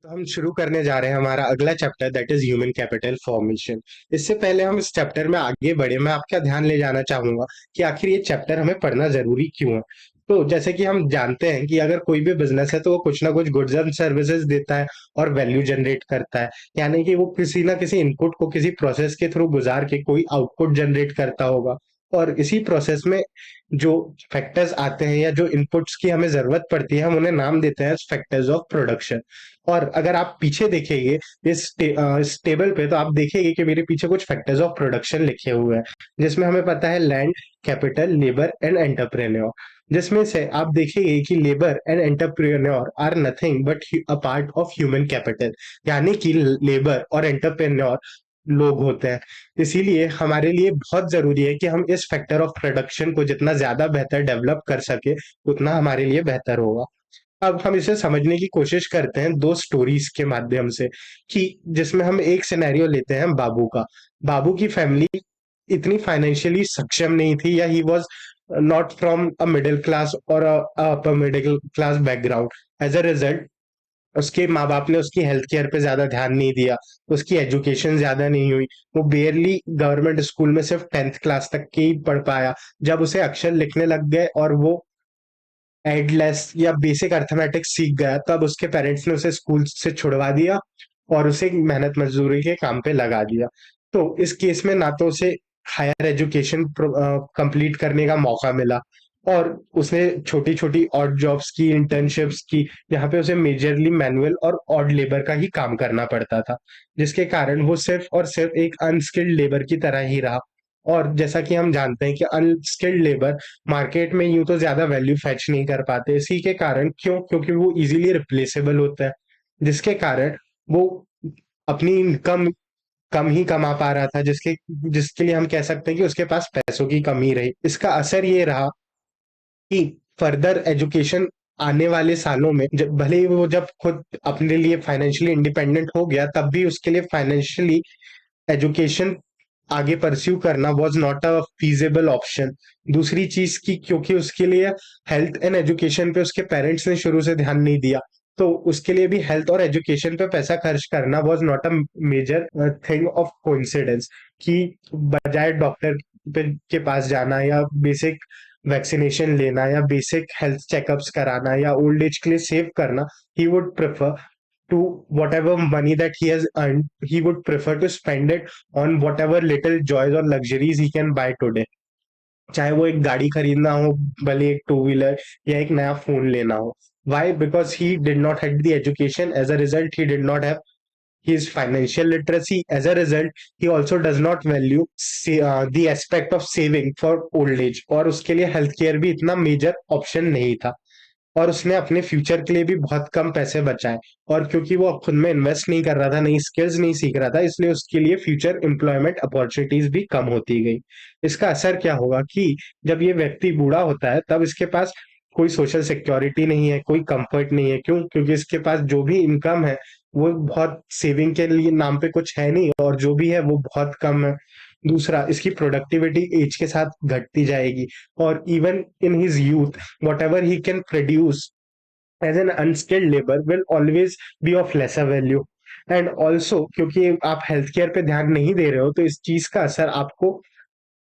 तो हम शुरू करने जा रहे हैं हमारा अगला chapter that is human capital formation. इससे पहले हम इस चैप्टर में आगे बढ़े, मैं आपका ध्यान ले जाना चाहूंगा कि आखिर ये चैप्टर हमें पढ़ना जरूरी क्यों है। तो जैसे कि हम जानते हैं कि अगर कोई भी बिजनेस है तो वो कुछ ना कुछ गुड्स एंड सर्विसेज देता है और वैल्यू जनरेट करता है। यानी कि वो किसी ना किसी इनपुट को किसी प्रोसेस के थ्रू गुजार के कोई आउटपुट जनरेट करता होगा। और इसी प्रोसेस में जो फैक्टर्स आते हैं या जो इनपुट्स की हमें जरूरत पड़ती है हम उन्हें नाम देते हैं फैक्टर्स ऑफ प्रोडक्शन। और अगर आप पीछे देखेंगे इस टेबल पे तो आप देखेंगे कि मेरे पीछे कुछ फैक्टर्स ऑफ प्रोडक्शन लिखे हुए हैं, जिसमें हमें पता है land, capital, labour and entrepreneur. जिसमें से आप देखेंगे कि labour and entrepreneur are nothing but a part of human capital. यानी कि लेबर और एंटरप्रेन्योर लोग होते हैं। इसीलिए हमारे लिए बहुत जरूरी है कि हम इस फैक्टर ऑफ प्रोडक्शन को जितना ज्यादा बेहतर डेवलप कर सके उतना हमारे लिए बेहतर होगा। अब हम इसे समझने की कोशिश करते हैं दो स्टोरीज के माध्यम से, कि जिसमें हम एक सिनेरियो लेते हैं बाबू का। बाबू की फैमिली इतनी फाइनेंशियली सक्षम नहीं थी, या he was not from a middle class और upper middle class background. As a result उसके माँ बाप ने उसकी हेल्थ केयर पे ज्यादा ध्यान नहीं दिया, उसकी एजुकेशन ज्यादा नहीं हुई। वो बेयरली गवर्नमेंट स्कूल में सिर्फ 10th क्लास तक के ही पढ़ पाया। जब उसे अक्षर लिखने लग गए और वो एडलेस या बेसिक अर्थमेटिक्स सीख गया, तब उसके पेरेंट्स ने उसे स्कूल से छुड़वा दिया और उसे मेहनत मजदूरी के काम पे लगा दिया। तो इस केस में ना तो उसे हायर एजुकेशन कंप्लीट करने का मौका मिला, और उसने छोटी छोटी ऑड जॉब्स की, इंटर्नशिप्स की, जहाँ पे उसे मेजरली मैनुअल और ऑड लेबर का ही काम करना पड़ता था, जिसके कारण वो सिर्फ और सिर्फ एक अनस्किल्ड लेबर की तरह ही रहा। और जैसा कि हम जानते हैं कि अनस्किल्ड लेबर मार्केट में यूं तो ज्यादा वैल्यू फैच नहीं कर पाते। इसी के कारण, क्योंकि वो इजीली रिप्लेसेबल होता है, जिसके कारण वो अपनी इनकम कम ही कमा पा रहा था, जिसके जिसके लिए हम कह सकते हैं कि उसके पास पैसों की कमी रही। इसका असर ये रहा कि फर्दर एजुकेशन आने वाले सालों में, जब भले ही वो जब खुद अपने लिए फाइनेंशियली इंडिपेंडेंट हो गया, तब भी उसके लिए फाइनेंशियली एजुकेशन आगे परस्यू करना was not a feasible option. दूसरी चीज की, क्योंकि उसके लिए हेल्थ एंड एजुकेशन पे उसके पेरेंट्स ने शुरू से ध्यान नहीं दिया, तो उसके लिए भी हेल्थ और एजुकेशन पे पैसा खर्च करना was not a major thing of coincidence. कि बजाय डॉक्टर के पास जाना या बेसिक वैक्सीनेशन लेना या बेसिक हेल्थ चेकअप्स कराना या ओल्ड एज के लिए सेव करना, he would prefer to whatever money that he has earned, he would prefer to spend it on whatever little joys or luxuries he can buy today। चाहे वो एक गाड़ी खरीदना हो, भले एक टू व्हीलर, या एक नया फोन लेना हो। Why? Because he did not have the education. As a result, he did not have his financial literacy. As a result, he also does not value the aspect of saving for old age, और उसके लिए health care भी इतना major option नहीं था। और उसने अपने फ्यूचर के लिए भी बहुत कम पैसे बचाए। और क्योंकि वो खुद में इन्वेस्ट नहीं कर रहा था, नई स्किल्स नहीं सीख रहा था, इसलिए उसके लिए फ्यूचर एम्प्लॉयमेंट अपॉर्चुनिटीज भी कम होती गई। इसका असर क्या होगा कि जब ये व्यक्ति बूढ़ा होता है तब इसके पास कोई सोशल सिक्योरिटी नहीं है, कोई कंफर्ट नहीं है। क्यों? क्योंकि इसके पास जो भी इनकम है वो बहुत सेविंग के लिए नाम पे कुछ है नहीं, और जो भी है वो बहुत कम है। दूसरा, इसकी प्रोडक्टिविटी एज के साथ घटती जाएगी। और even in his youth, whatever he can produce as an unskilled labor will always be of lesser value। And also क्योंकि आप हेल्थ केयर पे ध्यान नहीं दे रहे हो, तो इस चीज का असर आपको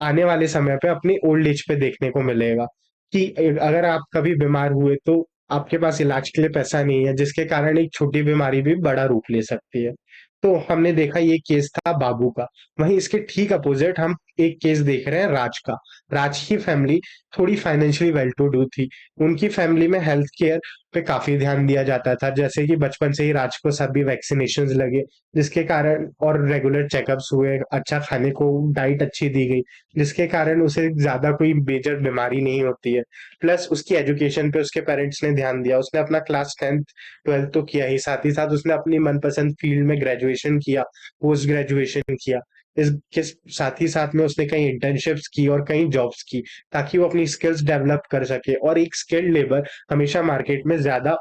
आने वाले समय पे अपनी ओल्ड एज पे देखने को मिलेगा। कि अगर आप कभी बीमार हुए तो आपके पास इलाज के लिए पैसा नहीं है, जिसके कारण एक छोटी बीमारी भी बड़ा रूप ले सकती है। तो हमने देखा ये केस था बाबू का। वहीं इसके ठीक अपोजिट हम एक केस देख रहे हैं राज का। राज की फैमिली थोड़ी फाइनेंशियली वेल टू डू थी। उनकी फैमिली में हेल्थ केयर पे काफी ध्यान दिया जाता था, जैसे कि बचपन से ही राज को सभी वैक्सीनेशन लगे, जिसके कारण, और रेगुलर चेकअप्स हुए, अच्छा खाने को डाइट अच्छी दी गई, जिसके कारण उसे ज्यादा कोई मेजर बीमारी नहीं होती है। प्लस उसकी एजुकेशन पे उसके पेरेंट्स ने ध्यान दिया। उसने अपना क्लास 10th 12th तो किया ही साथ उसने अपनी मनपसंद फील्ड में ग्रेजुएशन किया, पोस्ट ग्रेजुएशन किया। इसके साथ ही साथ में उसने कई इंटर्नशिप्स की और कई जॉब्स की, ताकि वो अपनी स्किल्स डेवलप कर सके। और एक स्किल्ड लेबर हमेशा मार्केट में ज्यादा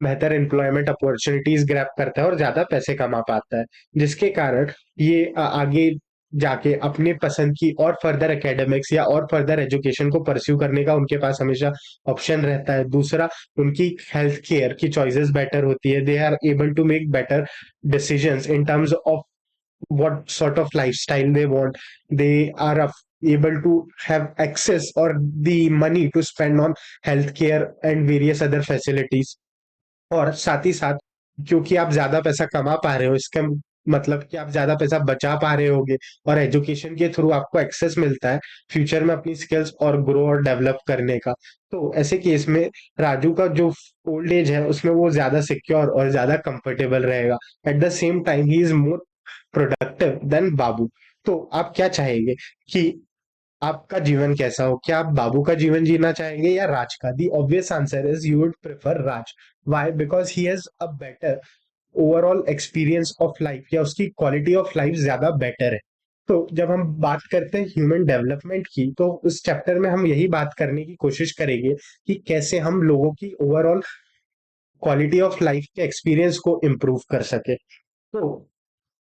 बेहतर एम्प्लॉयमेंट अपॉर्चुनिटीज ग्रैब करता है और ज्यादा पैसे कमा पाता है, जिसके कारण ये आगे जाके अपने पसंद की और फर्दर एकेडमिक्स या और फर्दर एजुकेशन को परस्यू करने का उनके पास हमेशा ऑप्शन रहता है। दूसरा, उनकी हेल्थ केयर की चॉइसेस बेटर होती है, they are able to make better decisions in terms of what sort of lifestyle they want. They are able to have access or the money to spend on healthcare and various other facilities. और साथ ही साथ, क्योंकि आप ज्यादा पैसा कमा पा रहे हो, इसका मतलब कि आप ज्यादा पैसा बचा पा रहे होगे, और एजुकेशन के थ्रू आपको एक्सेस मिलता है फ्यूचर में अपनी स्किल्स और ग्रो और डेवलप करने का। तो ऐसे केस में राजू का जो ओल्ड एज है उसमें वो ज्यादा सिक्योर और ज्यादा कंफर्टेबल रहेगा। At the same time he is more productive than Babu. तो आप क्या चाहेंगे कि आपका जीवन कैसा हो? क्या आप बाबू का जीवन जीना चाहेंगे या राज का? The obvious answer is you would prefer Raj. Why? Because he has a better overall experience of life, या उसकी क्वालिटी ऑफ लाइफ ज्यादा बेटर है। तो जब हम बात करते हैं ह्यूमन डेवलपमेंट की, तो उस चैप्टर में हम यही बात करने की कोशिश करेंगे कि कैसे हम लोगों की ओवरऑल क्वालिटी ऑफ लाइफ के एक्सपीरियंस को इम्प्रूव कर सके। तो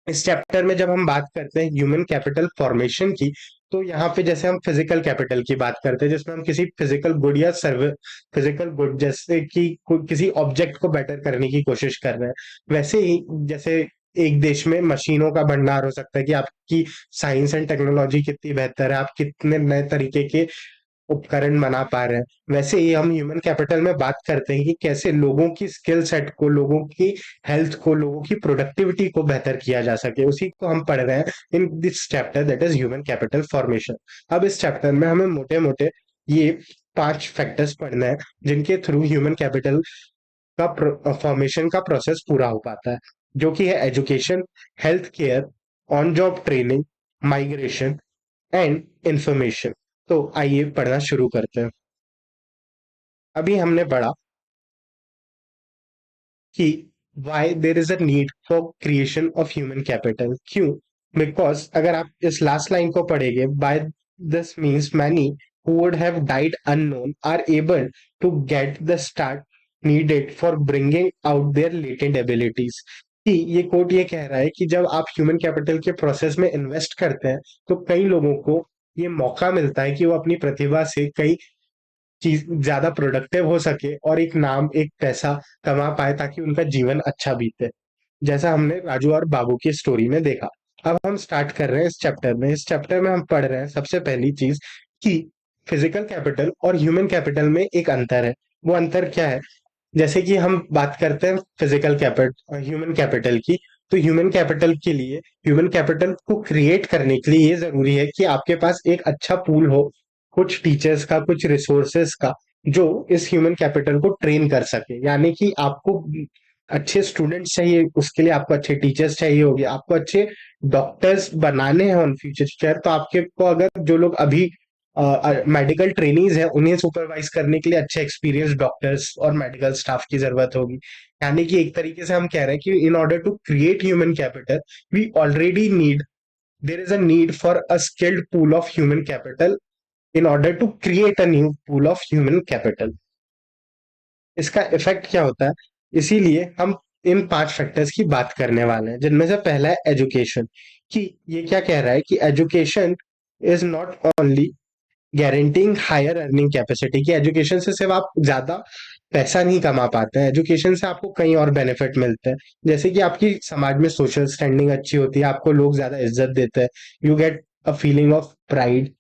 इस चैप्टर में जब हम बात करते हैं ह्यूमन कैपिटल फॉर्मेशन की, तो यहाँ पे जैसे हम फिजिकल कैपिटल की बात करते हैं जिसमें हम किसी फिजिकल गुड या सर्व फिजिकल गुड, जैसे कि किसी ऑब्जेक्ट को बेटर करने की कोशिश कर रहे हैं, वैसे ही जैसे एक देश में मशीनों का भंडार हो सकता है कि आपकी साइंस एंड टेक्नोलॉजी कितनी बेहतर है, आप कितने नए तरीके के उपकरण बना पा रहे हैं, वैसे ही हम ह्यूमन कैपिटल में बात करते हैं कि कैसे लोगों की स्किल सेट को, लोगों की हेल्थ को, लोगों की प्रोडक्टिविटी को बेहतर किया जा सके। उसी को हम पढ़ रहे हैं in this chapter, that is human capital formation. अब इस चैप्टर में हमें मोटे मोटे ये 5 फैक्टर्स पढ़ना है जिनके थ्रू ह्यूमन कैपिटल का फॉर्मेशन का प्रोसेस पूरा हो पाता है, जो कि है education, health care, on job training, migration and information. तो आइए पढ़ना शुरू करते हैं। अभी हमने पढ़ा कि why there is a need for creation of human capital। क्यों? बिकॉज अगर आप इस लास्ट लाइन को पढ़ेंगे, by this means many who would have died unknown are able to get the start needed for bringing out their latent abilities। कि ये coat ये कह रहा है कि जब आप ह्यूमन कैपिटल के प्रोसेस में इन्वेस्ट करते हैं, तो कई लोगों को ये मौका मिलता है कि वो अपनी प्रतिभा से कई चीज ज्यादा प्रोडक्टिव हो सके और एक नाम, एक पैसा कमा पाए, ताकि उनका जीवन अच्छा बीते, जैसा हमने राजू और बाबू की स्टोरी में देखा। अब हम स्टार्ट कर रहे हैं इस चैप्टर में। इस चैप्टर में हम पढ़ रहे हैं सबसे पहली चीज कि फिजिकल कैपिटल और ह्यूमन कैपिटल में एक अंतर है। वो अंतर क्या है? जैसे कि हम बात करते हैं फिजिकल कैपिटल, ह्यूमन कैपिटल की, तो ह्यूमन कैपिटल के लिए, ह्यूमन कैपिटल को क्रिएट करने के लिए ये जरूरी है कि आपके पास एक अच्छा पूल हो, कुछ टीचर्स का, कुछ रिसोर्सेस का, जो इस ह्यूमन कैपिटल को ट्रेन कर सके। यानी कि आपको अच्छे स्टूडेंट्स चाहिए, उसके लिए आपको अच्छे टीचर्स चाहिए होंगे, आपको अच्छे डॉक्टर्स बनाने हैं ऑन फ्यूचर। तो आपके को अगर जो लोग अभी मेडिकल ट्रेनीज है उन्हें सुपरवाइज करने के लिए अच्छे एक्सपीरियंस डॉक्टर्स और मेडिकल स्टाफ की जरूरत होगी। यानी कि एक तरीके से हम कह रहे हैं कि in order to create human capital we already need, there is a need for a skilled pool of human capital in order to create a new pool of human capital। इसका इफेक्ट क्या होता है? इसीलिए हम इन 5 factors की बात करने वाले हैं, जिनमें से पहला है एजुकेशन। कि ये क्या कह रहा है कि education is not only guaranteeing higher earning capacity. की एजुकेशन से सिर्फ आप ज्यादा पैसा नहीं कमा पाते हैं, एजुकेशन से आपको कई और बेनिफिट मिलते हैं। जैसे कि आपकी समाज में सोशल स्टैंडिंग अच्छी होती है, आपको लोग ज्यादा इज्जत देते हैं, you get a feeling of pride.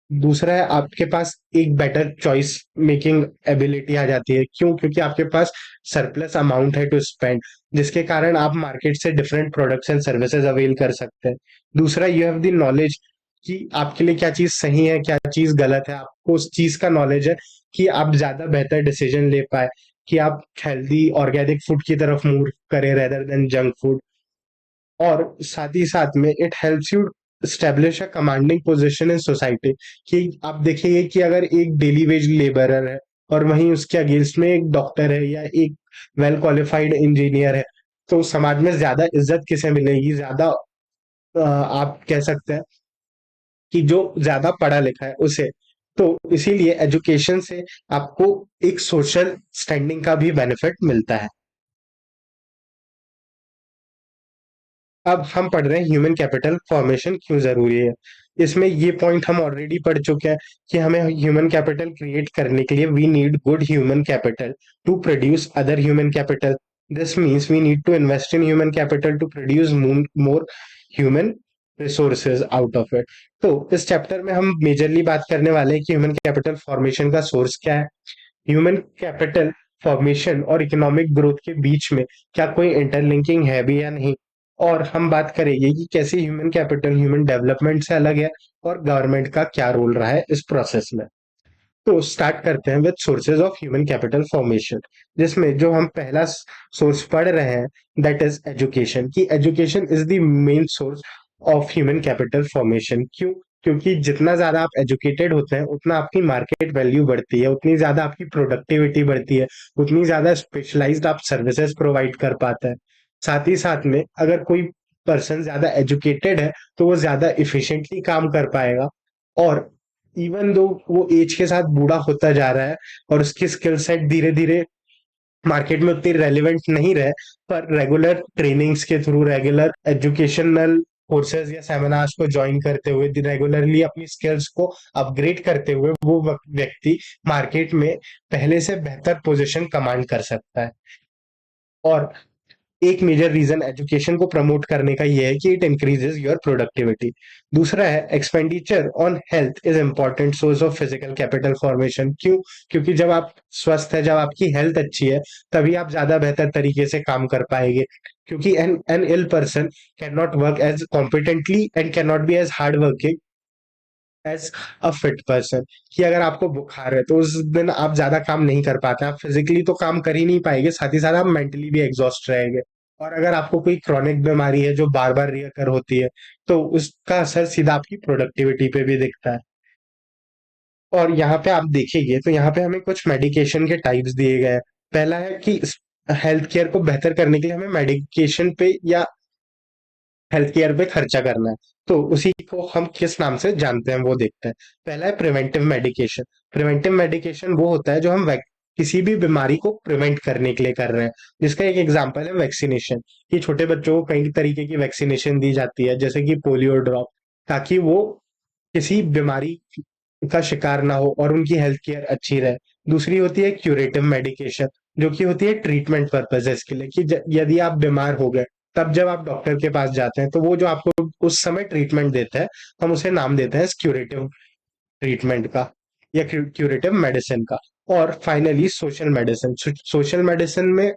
दूसरा है आपके पास एक बेटर चॉइस मेकिंग एबिलिटी आ जाती है। क्यों? क्योंकि आपके पास सरप्लस अमाउंट है टू स्पेंड, जिसके कारण आप मार्केट से different products and services avail कर सकते हैं। दूसरा, यू हैव द नॉलेज कि आपके लिए क्या चीज सही है, क्या चीज गलत है, आपको उस चीज का नॉलेज है कि आप ज्यादा बेहतर डिसीजन ले पाए, कि आप हेल्दी ऑर्गेनिक फूड की तरफ मूव करें रेदर देन जंक फूड। और साथ ही साथ में it helps you establish a commanding position in society. कि आप देखिए कि अगर एक डेली वेज लेबरर है और वहीं उसके अगेंस्ट में एक डॉक्टर है या एक वेल क्वालिफाइड इंजीनियर है, तो समाज में ज्यादा इज्जत किसे मिलेगी? ज्यादा आप कह सकते हैं कि जो ज्यादा पढ़ा लिखा है उसे। तो इसीलिए एजुकेशन से आपको एक सोशल स्टैंडिंग का भी बेनिफिट मिलता है। अब हम पढ़ रहे हैं ह्यूमन कैपिटल फॉर्मेशन क्यों जरूरी है। इसमें ये पॉइंट हम ऑलरेडी पढ़ चुके हैं कि हमें ह्यूमन कैपिटल क्रिएट करने के लिए we need good human capital to produce other human capital. This means we need to invest in human capital to produce more human resources out of it. तो इस चैप्टर में हम majorly बात करने वाले हैं कि ह्यूमन कैपिटल फॉर्मेशन का सोर्स क्या है, ह्यूमन कैपिटल फॉर्मेशन और इकोनॉमिक ग्रोथ के बीच में क्या कोई इंटरलिंकिंग है भी या नहीं, और हम बात करेंगे कि कैसे ह्यूमन कैपिटल ह्यूमन डेवलपमेंट से अलग है और गवर्नमेंट का क्या रोल रहा है इस प्रोसेस में। तो स्टार्ट करते हैं with sources of human capital formation, जिसमें जो हम पहला सोर्स पढ़ रहे हैं दैट इज एजुकेशन, कि education is the main source of human capital formation. क्यों? क्योंकि जितना ज्यादा आप एजुकेटेड होते हैं उतना आपकी मार्केट वैल्यू बढ़ती है, उतनी ज्यादा आपकी प्रोडक्टिविटी बढ़ती है, उतनी ज्यादा स्पेशलाइज्ड आप सर्विसेज प्रोवाइड कर पाते हैं। साथ ही साथ में अगर कोई पर्सन ज्यादा एजुकेटेड है तो वो ज्यादा इफिशिएंटली काम कर पाएगा, और इवन दो वो एज के साथ बूढ़ा होता जा रहा है और उसकी स्किल सेट धीरे धीरे मार्केट में उतनी रेलिवेंट नहीं रहे, पर रेगुलर ट्रेनिंग्स के थ्रू रेगुलर एजुकेशनल कोर्सेज या सेमिनार्स को ज्वाइन करते हुए रेगुलरली अपनी स्किल्स को अपग्रेड करते हुए वो व्यक्ति मार्केट में पहले से बेहतर पोजीशन कमांड कर सकता है। और एक मेजर रीजन एजुकेशन को प्रमोट करने का ये है कि इट इंक्रीजेस योर प्रोडक्टिविटी। दूसरा है expenditure on health is important source of physical capital formation. क्यों? क्योंकि जब आप स्वस्थ है, जब आपकी हेल्थ अच्छी है, तभी आप ज्यादा बेहतर तरीके से काम कर पाएंगे। क्योंकि an ill person can not work as competently and can not be as hard working as a fit person. कि अगर आपको बुखार है तो उस दिन आप ज्यादा काम नहीं कर पाते, आप फिजिकली तो काम कर ही नहीं पाएंगे, साथ ही साथ आप मेंटली भी एग्जॉस्ट रहेंगे। और अगर आपको कोई क्रॉनिक बीमारी है जो बार बार रियकर होती है, तो उसका असर सीधा आपकी प्रोडक्टिविटी पे भी दिखता है। और यहाँ पे आप देखेंगे तो यहाँ पे हमें कुछ मेडिकेशन के टाइप्स दिए गए हैं। पहला है कि हेल्थ केयर को बेहतर करने के लिए हमें मेडिकेशन पे या हेल्थ केयर पे खर्चा करना है। तो उसी को हम किस नाम से जानते हैं वो देखते हैं। पहला है प्रिवेंटिव मेडिकेशन। प्रिवेंटिव मेडिकेशन वो होता है जो हम किसी भी बीमारी को प्रिवेंट करने के लिए कर रहे हैं, जिसका एक एग्जांपल है वैक्सीनेशन। कि छोटे बच्चों को कई तरीके की वैक्सीनेशन दी जाती है, जैसे कि पोलियो ड्रॉप, ताकि वो किसी बीमारी का शिकार ना हो और उनकी हेल्थ केयर अच्छी रहे। दूसरी होती है क्यूरेटिव मेडिकेशन, जो कि होती है ट्रीटमेंट पर्पजेस के लिए, कि यदि आप बीमार हो गए तब जब आप डॉक्टर के पास जाते हैं तो वो जो आपको उस समय ट्रीटमेंट देता है, हम उसे नाम देते हैं क्यूरेटिव ट्रीटमेंट का या क्यूरेटिव मेडिसिन का। और finally social medicine. Social medicine में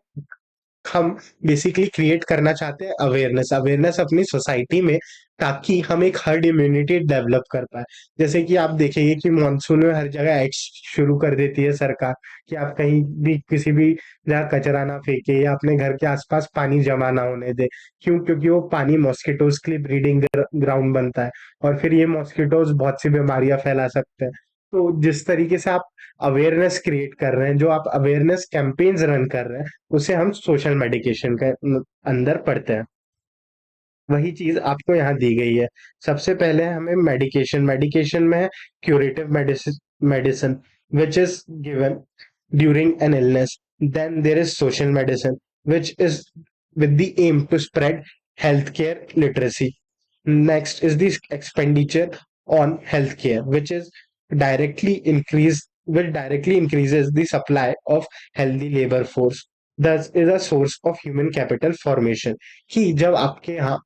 हम बेसिकली क्रिएट करना चाहते हैं अवेयरनेस, अवेयरनेस अपनी सोसाइटी में, ताकि हम एक हर्ड इम्यूनिटी डेवलप कर पाए। जैसे कि आप देखेंगे कि मॉनसून में हर जगह एक्ट शुरू कर देती है सरकार कि आप कहीं भी किसी भी जगह कचरा ना फेंके या अपने घर के आसपास पानी जमा ना होने दे। क्यों? क्योंकि वो पानी मॉस्किटोज के लिए ब्रीडिंग ग्राउंड बनता है, और फिर ये मॉस्किटोज बहुत सी बीमारियां फैला सकते हैं। तो जिस तरीके से आप अवेयरनेस क्रिएट कर रहे हैं, जो आप अवेयरनेस कैंपेन्स रन कर रहे हैं, उसे हम सोशल मेडिकेशन के अंदर पढ़ते हैं। वही चीज आपको यहाँ दी गई है। सबसे पहले हमें मेडिकेशन, मेडिकेशन में है curative medicine, medicine which is given during an illness. Then there is social medicine which is with the aim to spread healthcare literacy. Next is the expenditure on healthcare, which is directly increase will directly increases the supply of healthy labor force. Thus is a source of human capital formation। कि जब आपके यहाँ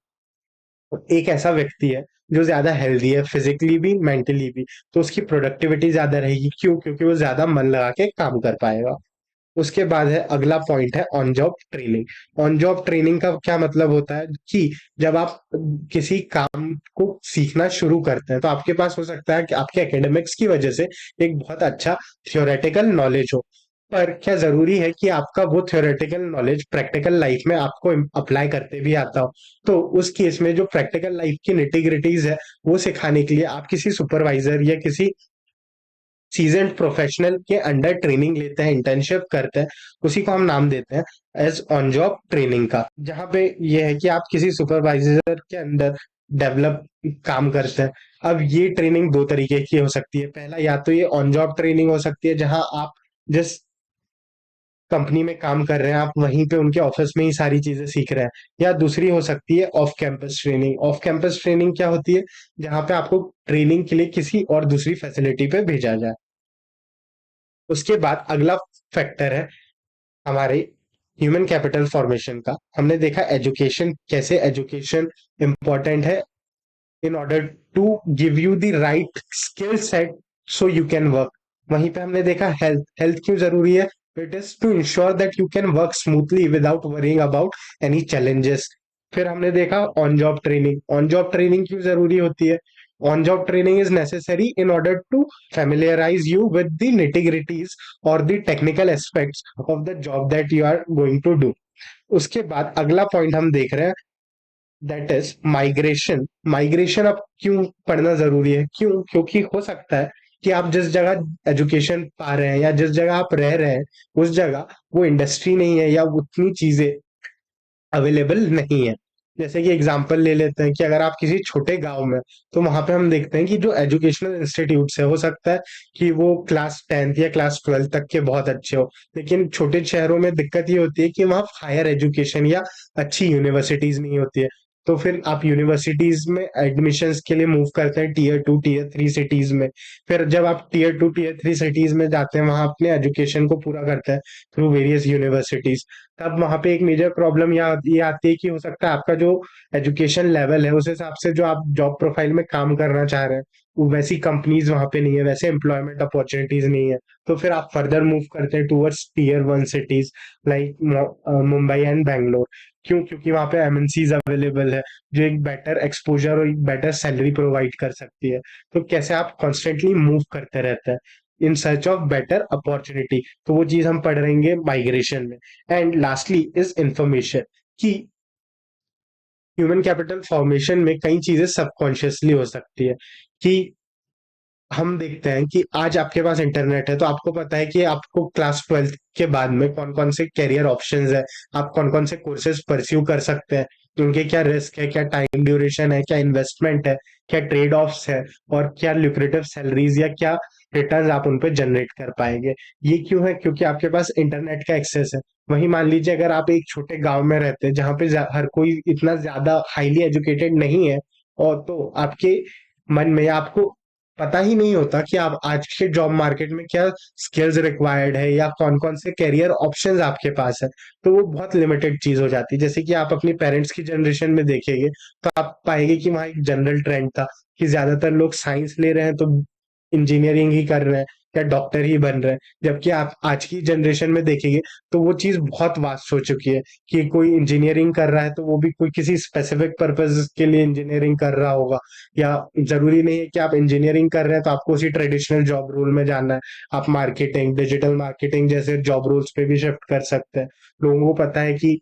एक ऐसा व्यक्ति है जो ज्यादा हेल्दी है फिजिकली भी मेंटली भी, तो उसकी प्रोडक्टिविटी ज्यादा रहेगी। क्यों? क्योंकि वो ज्यादा मन लगा के काम कर पाएगा। उसके बाद है अगला पॉइंट है on job training. On job training का क्या मतलब होता है कि जब आप किसी काम को सीखना शुरू करते हैं तो आपके पास हो सकता है कि आपके एकेडमिक्स की वजह से एक बहुत अच्छा थियोरेटिकल नॉलेज हो, पर क्या जरूरी है कि आपका वो थियोरेटिकल नॉलेज प्रैक्टिकल लाइफ में आपको अप्लाई करते भी आता हो? तो उस केस में जो प्रैक्टिकल लाइफ की निटिग्रिटीज है वो सिखाने के लिए आप किसी सुपरवाइजर या किसी सीजन्ड प्रोफेशनल के अंडर ट्रेनिंग लेते हैं, इंटर्नशिप करते हैं। उसी को हम नाम देते हैं एज ऑन जॉब ट्रेनिंग का, जहाँ पे ये है कि आप किसी सुपरवाइजर के अंदर डेवलप काम करते हैं। अब ये ट्रेनिंग दो तरीके की हो सकती है। पहला, या तो ये ऑन जॉब ट्रेनिंग हो सकती है जहां आप जिस कंपनी में काम कर रहे हैं, आप वहीं पे उनके ऑफिस में ही सारी चीजें सीख रहे हैं। या दूसरी हो सकती है off campus training. Off campus training क्या होती है? जहाँ पे आपको ट्रेनिंग के लिए किसी और दूसरी फैसिलिटी पे भेजा जाए। उसके बाद अगला फैक्टर है हमारे ह्यूमन कैपिटल फॉर्मेशन का। हमने देखा एजुकेशन, कैसे एजुकेशन इंपॉर्टेंट है in order to give you the right skill set so you can work. वहीं पे हमने देखा हेल्थ। हेल्थ क्यों जरूरी है? It is to ensure that you can work smoothly without worrying about any challenges. फिर हमने देखा on job training. On job training क्यों जरूरी होती है? On job training is necessary in order to familiarize you with the nitty-gritties or the technical aspects of the job that you are going to do. उसके बाद अगला point हम देख रहे हैं, दैट इज माइग्रेशन। माइग्रेशन अब क्यों पढ़ना जरूरी है? क्यों? क्योंकि हो सकता है कि आप जिस जगह एजुकेशन पा रहे हैं या जिस जगह आप रह रहे हैं उस जगह वो इंडस्ट्री नहीं है या उतनी चीजें अवेलेबल नहीं है। जैसे कि एग्जांपल ले लेते हैं कि अगर आप किसी छोटे गांव में, तो वहां पे हम देखते हैं कि जो एजुकेशनल इंस्टीट्यूट्स है, हो सकता है कि वो क्लास 10th या क्लास 12 तक के बहुत अच्छे हो, लेकिन छोटे शहरों में दिक्कत ये होती है कि वहाँ हायर एजुकेशन या अच्छी यूनिवर्सिटीज नहीं होती है। तो फिर आप यूनिवर्सिटीज में एडमिशन्स के लिए मूव करते हैं टीयर 2 टीयर 3 सिटीज में। फिर जब आप टीयर 2 टीयर 3 सिटीज में जाते हैं, वहां अपने एजुकेशन को पूरा करते हैं थ्रू वेरियस यूनिवर्सिटीज, तब वहां पे एक मेजर प्रॉब्लम ये आती है कि हो सकता है आपका जो एजुकेशन लेवल है उस हिसाब से जो आप जॉब प्रोफाइल में काम करना चाह रहे हैं वो वैसी कंपनीज वहां पे नहीं है, वैसे एम्प्लॉयमेंट अपॉर्चुनिटीज नहीं है। तो फिर आप फर्दर मूव करते हैं towards tier 1 cities like Mumbai and Bangalore. क्यों? क्योंकि वहां पे एमएनसीज अवेलेबल है जो एक बेटर एक्सपोजर और एक बेटर सैलरी प्रोवाइड कर सकती है। तो कैसे आप कॉन्स्टेंटली मूव करते रहते हैं in search of better opportunity, तो वो चीज हम पढ़ रहेंगे माइग्रेशन में। एंड लास्टली इज इंफॉर्मेशन, कि ह्यूमन कैपिटल फॉर्मेशन में कई चीजें सबकॉन्शियसली हो सकती है। कि हम देखते हैं कि आज आपके पास इंटरनेट है, तो आपको पता है कि आपको क्लास 12th के बाद में कौन कौन से कैरियर ऑप्शंस है, आप कौन कौन से कोर्सेज परस्यू कर सकते हैं, उनके क्या रिस्क है, क्या टाइम ड्यूरेशन है, क्या इन्वेस्टमेंट है, क्या ट्रेड ऑफ्स है, और क्या ल्यूक्रेटिव सैलरीज या क्या रिटर्न आप उन पे जनरेट कर पाएंगे। ये क्यों है? क्योंकि आपके पास इंटरनेट का एक्सेस है। वहीं मान लीजिए अगर आप एक छोटे गांव में रहते हैं जहाँ पे हर कोई इतना ज्यादा हाईली एजुकेटेड नहीं है, और तो आपके मन में या आपको पता ही नहीं होता कि आप आज के जॉब मार्केट में क्या स्किल्स रिक्वायर्ड है या कौन कौन से करियर ऑप्शंस आपके पास है, तो वो बहुत लिमिटेड चीज हो जाती है। जैसे कि आप अपनी पेरेंट्स की जनरेशन में देखेंगे तो आप पाएंगे कि वहाँ एक जनरल ट्रेंड था कि ज्यादातर लोग साइंस ले रहे हैं तो इंजीनियरिंग ही कर रहे हैं या डॉक्टर ही बन रहे हैं। जबकि आप आज की जनरेशन में देखेंगे तो वो चीज बहुत वास्ट हो चुकी है कि कोई इंजीनियरिंग कर रहा है तो वो भी कोई किसी स्पेसिफिक पर्पज के लिए इंजीनियरिंग कर रहा होगा, या जरूरी नहीं है कि आप इंजीनियरिंग कर रहे हैं तो आपको उसी ट्रेडिशनल जॉब रोल में जाना है। आप मार्केटिंग, डिजिटल मार्केटिंग जैसे जॉब रोल्स पे भी शिफ्ट कर सकते हैं। लोगों को पता है कि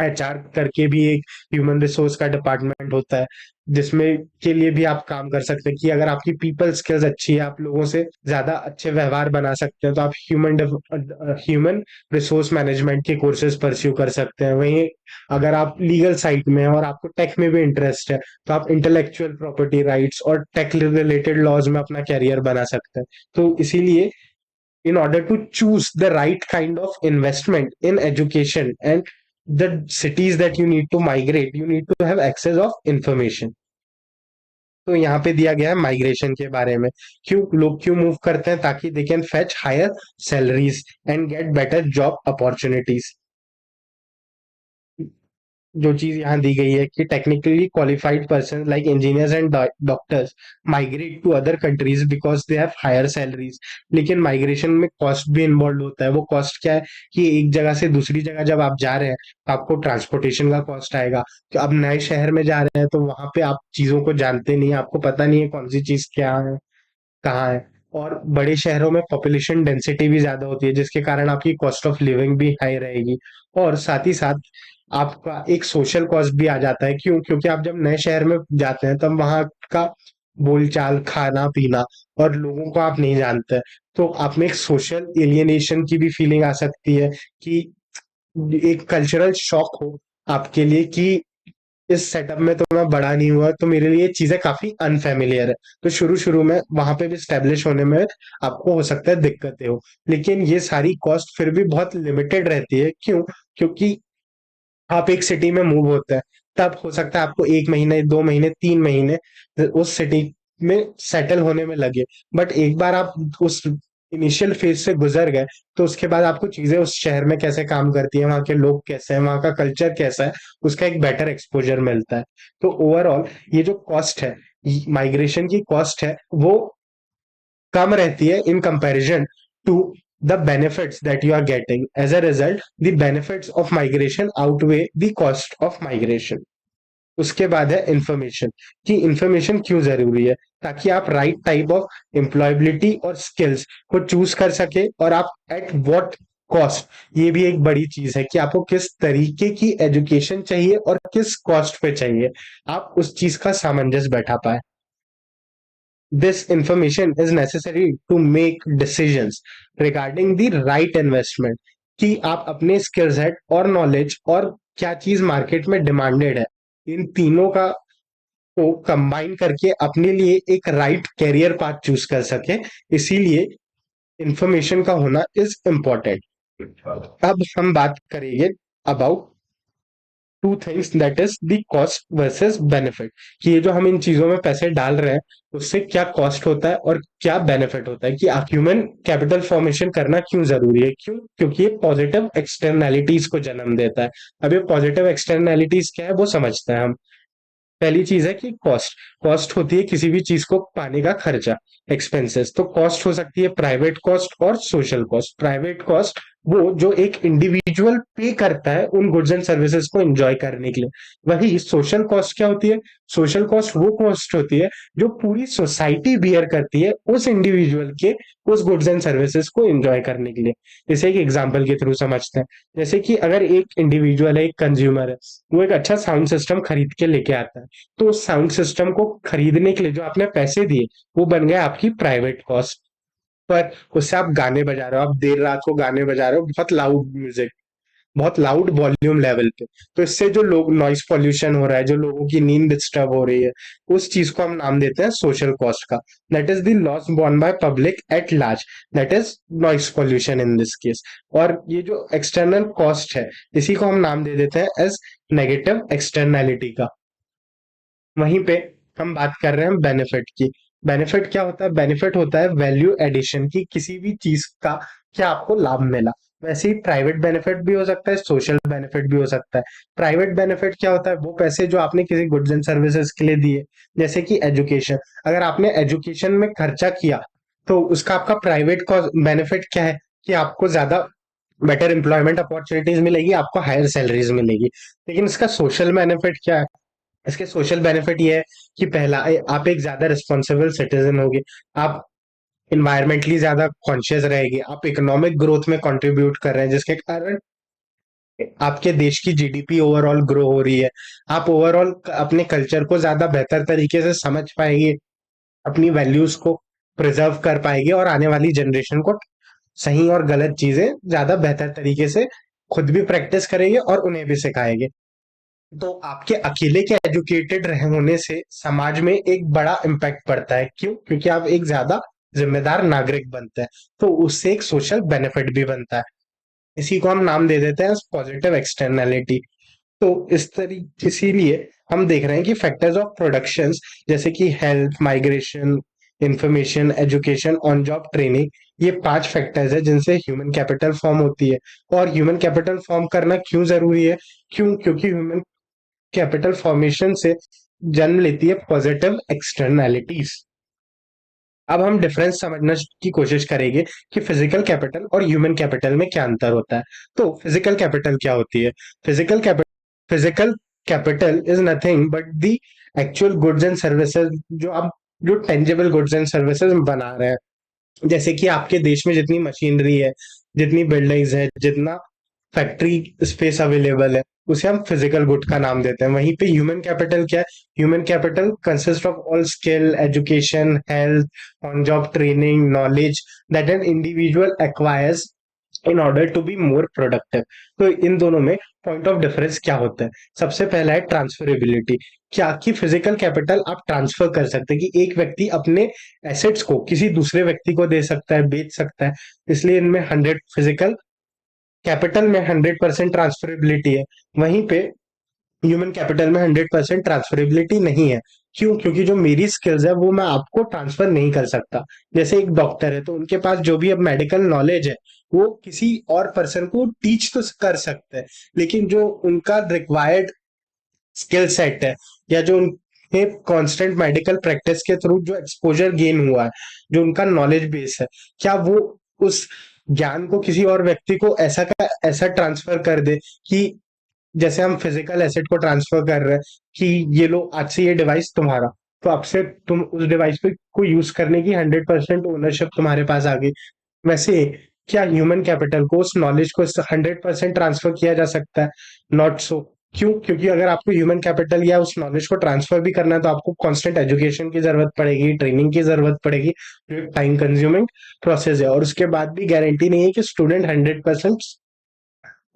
एचआर करके भी एक ह्यूमन रिसोर्स का डिपार्टमेंट होता है जिसमें के लिए भी आप काम कर सकते हैं। कि अगर आपकी पीपल स्किल्स अच्छी है, आप लोगों से ज्यादा अच्छे व्यवहार बना सकते हैं, तो आप ह्यूमन रिसोर्स मैनेजमेंट के कोर्सेज परस्यू कर सकते हैं। वहीं अगर आप लीगल साइड में हैं और आपको टेक में भी इंटरेस्ट है, तो आप इंटेलेक्चुअल प्रॉपर्टी राइट्स और टेक रिलेटेड लॉज में अपना कैरियर बना सकते हैं। तो इसीलिए in order to choose the right kind of investment in education and the cities that you need to migrate, you need to have access of information. तो यहाँ पे दिया गया है माइग्रेशन के बारे में, क्यों लोग क्यों मूव करते हैं, ताकि they can fetch higher salaries and get better job opportunities. जो चीज यहाँ दी गई है कि technically qualified person like engineers and doctors migrate to other countries because they have higher salaries. लेकिन माइग्रेशन में कॉस्ट भी इन्वॉल्व होता है। वो कॉस्ट क्या है? कि एक जगह से दूसरी जगह जब आप जा रहे हैं तो आपको ट्रांसपोर्टेशन का कॉस्ट आएगा। तो अब नए शहर में जा रहे हैं तो वहां पे आप चीजों को जानते नहीं, आपको पता नहीं है कौन सी चीज क्या है, कहाँ है। और बड़े शहरों में पॉपुलेशन डेंसिटी भी ज्यादा होती है जिसके कारण आपकी कॉस्ट ऑफ लिविंग भी हाई रहेगी। और साथ ही साथ आपका एक सोशल कॉस्ट भी आ जाता है। क्यों? क्योंकि आप जब नए शहर में जाते हैं तब वहाँ का बोलचाल, खाना पीना और लोगों को आप नहीं जानते, तो आप में एक सोशल एलियनेशन की भी फीलिंग आ सकती है। कि एक कल्चरल शॉक हो आपके लिए कि इस सेटअप में तो मैं बड़ा नहीं हुआ, तो मेरे लिए चीजें काफी अनफेमिलियर है। तो शुरू शुरू में वहां पे भी स्टेब्लिश होने में आपको हो सकता है दिक्कतें हो, लेकिन ये सारी कॉस्ट फिर भी बहुत लिमिटेड रहती है। क्यों? क्योंकि आप एक सिटी में मूव होते हैं, तब हो सकता है आपको 1 महीने, 2 महीने, 3 महीने उस सिटी में सेटल होने में लगे। बट एक बार आप उस इनिशियल फेज से गुजर गए, तो उसके बाद आपको चीजें उस शहर में कैसे काम करती है, वहाँ के लोग कैसे हैं, वहाँ का कल्चर कैसा है, उसका एक बेटर एक्सपोजर मिलता है। तो ओवरऑल ये जो कॉस्ट है, माइग्रेशन की कॉस्ट है, वो कम रहती है in comparison to the benefits that you are getting. As a result, the benefits of migration outweigh the cost of migration. उसके बाद है इंफॉर्मेशन, कि इंफॉर्मेशन क्यों जरूरी है, ताकि आप राइट टाइप ऑफ एम्प्लॉयबिलिटी और स्किल्स को चूज कर सके, और आप एट व्हाट कॉस्ट, ये भी एक बड़ी चीज है कि आपको किस तरीके की एजुकेशन चाहिए और किस कॉस्ट पे चाहिए, आप उस चीज का सामंजस्य बैठा पाए। This information is necessary to make decisions regarding the right investment, कि आप अपने स्किल सेट और नॉलेज और क्या चीज मार्केट में डिमांडेड है, इन तीनों का को कंबाइन करके अपने लिए एक राइट कैरियर पाथ चूज कर सके। इसीलिए इंफॉर्मेशन का होना इज इम्पोर्टेंट। अब हम बात करेंगे about two things, that is the cost versus benefit, कि ये जो हम इन चीजों में पैसे डाल रहे हैं, उससे क्या कॉस्ट होता है और क्या बेनिफिट होता है, कि ह्यूमन कैपिटल फॉर्मेशन करना क्यों जरूरी है। क्यों? क्योंकि ये पॉजिटिव एक्सटर्नैलिटीज को जन्म देता है। अब ये पॉजिटिव एक्सटर्नैलिटीज क्या है, वो समझते हैं हम। पहली चीज है कि कॉस्ट। कॉस्ट होती है किसी भी चीज को पाने का खर्चा, एक्सपेंसेस। तो कॉस्ट हो सकती है प्राइवेट कॉस्ट और सोशल कॉस्ट। प्राइवेट कॉस्ट वो जो एक इंडिविजुअल पे करता है उन गुड्स एंड सर्विसेज को एंजॉय करने के लिए। वही सोशल कॉस्ट क्या होती है? सोशल कॉस्ट वो कॉस्ट होती है जो पूरी सोसाइटी बियर करती है उस इंडिविजुअल के उस गुड्स एंड सर्विसेज को एंजॉय करने के लिए। जैसे एक एग्जांपल के थ्रू समझते हैं। जैसे कि अगर एक इंडिविजुअल है, एक कंज्यूमर है, वो एक अच्छा साउंड सिस्टम खरीद के लेके आता है, तो उस साउंड सिस्टम को खरीदने के लिए जो आपने पैसे दिए, वो बन गया आपकी प्राइवेट कॉस्ट। पर उससे आप गाने बजा रहे हो, आप देर रात को गाने बजा रहे हो, बहुत लाउड म्यूजिक, बहुत लाउड वॉल्यूम लेवल पे, तो इससे जो लोग नॉइस पॉल्यूशन हो रहा है, जो लोगों की नींद डिस्टर्ब हो रही है, उस चीज को हम नाम देते हैं सोशल कॉस्ट का। That is the loss borne by public at large, that is noise pollution in this case. और ये जो एक्सटर्नल कॉस्ट है, इसी को हम नाम दे देते हैं एज नेगेटिव एक्सटर्नैलिटी का। वहीं पे हम बात कर रहे हैं बेनिफिट की। बेनिफिट क्या होता है? बेनिफिट होता है वैल्यू एडिशन, की किसी भी चीज का क्या आपको लाभ मिला। वैसे ही प्राइवेट बेनिफिट भी हो सकता है, सोशल बेनिफिट भी हो सकता है। प्राइवेट बेनिफिट क्या होता है? वो पैसे जो आपने किसी गुड्स एंड सर्विसेज के लिए दिए, जैसे कि एजुकेशन। अगर आपने एजुकेशन में खर्चा किया, तो उसका आपका प्राइवेट बेनिफिट क्या है? कि आपको ज्यादा बेटर एम्प्लॉयमेंट अपॉर्चुनिटीज मिलेगी, आपको हायर सैलरीज मिलेगी। लेकिन इसका सोशल बेनिफिट क्या है? इसके सोशल बेनिफिट ये है कि पहला, आप एक ज्यादा रिस्पॉन्सिबल सिटीजन होगे, आप इन्वायरमेंटली ज्यादा कॉन्शियस रहेंगे, आप इकोनॉमिक ग्रोथ में कंट्रीब्यूट कर रहे हैं, जिसके कारण आपके देश की जीडीपी ओवरऑल ग्रो हो रही है। आप ओवरऑल अपने कल्चर को ज्यादा बेहतर तरीके से समझ पाएंगे, अपनी वैल्यूज को प्रिजर्व कर पाएंगे, और आने वाली जनरेशन को सही और गलत चीजें ज्यादा बेहतर तरीके से खुद भी प्रैक्टिस करेंगे और उन्हें भी सिखाएंगे। तो आपके अकेले के एजुकेटेड रह होने से समाज में एक बड़ा इम्पैक्ट पड़ता है। क्यों? क्योंकि आप एक ज्यादा जिम्मेदार नागरिक बनते हैं, तो उससे एक सोशल बेनिफिट भी बनता है। इसी को हम नाम दे देते हैं पॉजिटिव एक्सटर्नैलिटी। तो इसीलिए हम देख रहे हैं कि फैक्टर्स ऑफ प्रोडक्शंस, जैसे कि health, migration, information, education, on job training, ये 5 फैक्टर्स है जिनसे ह्यूमन कैपिटल फॉर्म होती है। और ह्यूमन कैपिटल फॉर्म करना क्यों जरूरी है? क्यों? क्योंकि ह्यूमन कैपिटल फॉर्मेशन से जन्म लेती है पॉजिटिव एक्सटर्नैलिटीज। अब हम डिफरेंस समझने की कोशिश करेंगे कि फिजिकल कैपिटल और ह्यूमन कैपिटल में क्या अंतर होता है। तो फिजिकल कैपिटल क्या होती है? Physical capital is nothing but the actual goods and services, जो आप जो टेंजिबल गुड्स एंड सर्विसेज बना रहे हैं। जैसे कि आपके देश में जितनी मशीनरी है, जितनी बिल्डिंग्स है, जितना फैक्ट्री स्पेस अवेलेबल है, उसे हम फिजिकल गुड का नाम देते हैं। वहीं पे ह्यूमन कैपिटल क्या है? Human capital consist of all skill, education, health, on job training, knowledge that an individual acquires in order to be more productive. तो इन दोनों में पॉइंट ऑफ डिफरेंस क्या होता है? सबसे पहला है ट्रांसफरेबिलिटी। क्या कि फिजिकल कैपिटल आप ट्रांसफर कर सकते हैं, कि एक व्यक्ति अपने एसेट्स को किसी दूसरे व्यक्ति को दे सकता है, बेच सकता है। इसलिए इनमें 100 फिजिकल कैपिटल में 100% ट्रांसफरेबिलिटी है। वहीं पे ह्यूमन कैपिटल में 100% ट्रांसफरेबिलिटी नहीं है। क्यों? क्योंकि जो मेरी स्किल्स है वो मैं आपको ट्रांसफर नहीं कर सकता। जैसे एक डॉक्टर है तो उनके पास जो भी अब मेडिकल नॉलेज है वो किसी और पर्सन को टीच तो कर सकते हैं, लेकिन जो उनका रिक्वायर्ड स्किल सेट है, या जो उन्हें कांस्टेंट मेडिकल प्रैक्टिस के थ्रू जो एक्सपोजर गेन हुआ है, जो उनका नॉलेज बेस है, क्या वो उस ज्ञान को किसी और व्यक्ति को ऐसा का ऐसा ट्रांसफर कर दे कि जैसे हम फिजिकल एसेट को ट्रांसफर कर रहे हैं कि ये लो आज से ये डिवाइस तुम्हारा, तो आपसे तुम उस डिवाइस पे को यूज करने की 100% ओनरशिप तुम्हारे पास आ गई। वैसे क्या ह्यूमन कैपिटल को, उस नॉलेज को 100% ट्रांसफर किया जा सकता है? Not so. क्यों? क्योंकि अगर आपको ह्यूमन कैपिटल या उस नॉलेज को ट्रांसफर भी करना है तो आपको कांस्टेंट एजुकेशन की जरूरत पड़ेगी, ट्रेनिंग की जरूरत पड़ेगी, जो एक टाइम कंज्यूमिंग प्रोसेस है। और उसके बाद भी गारंटी नहीं है कि स्टूडेंट 100%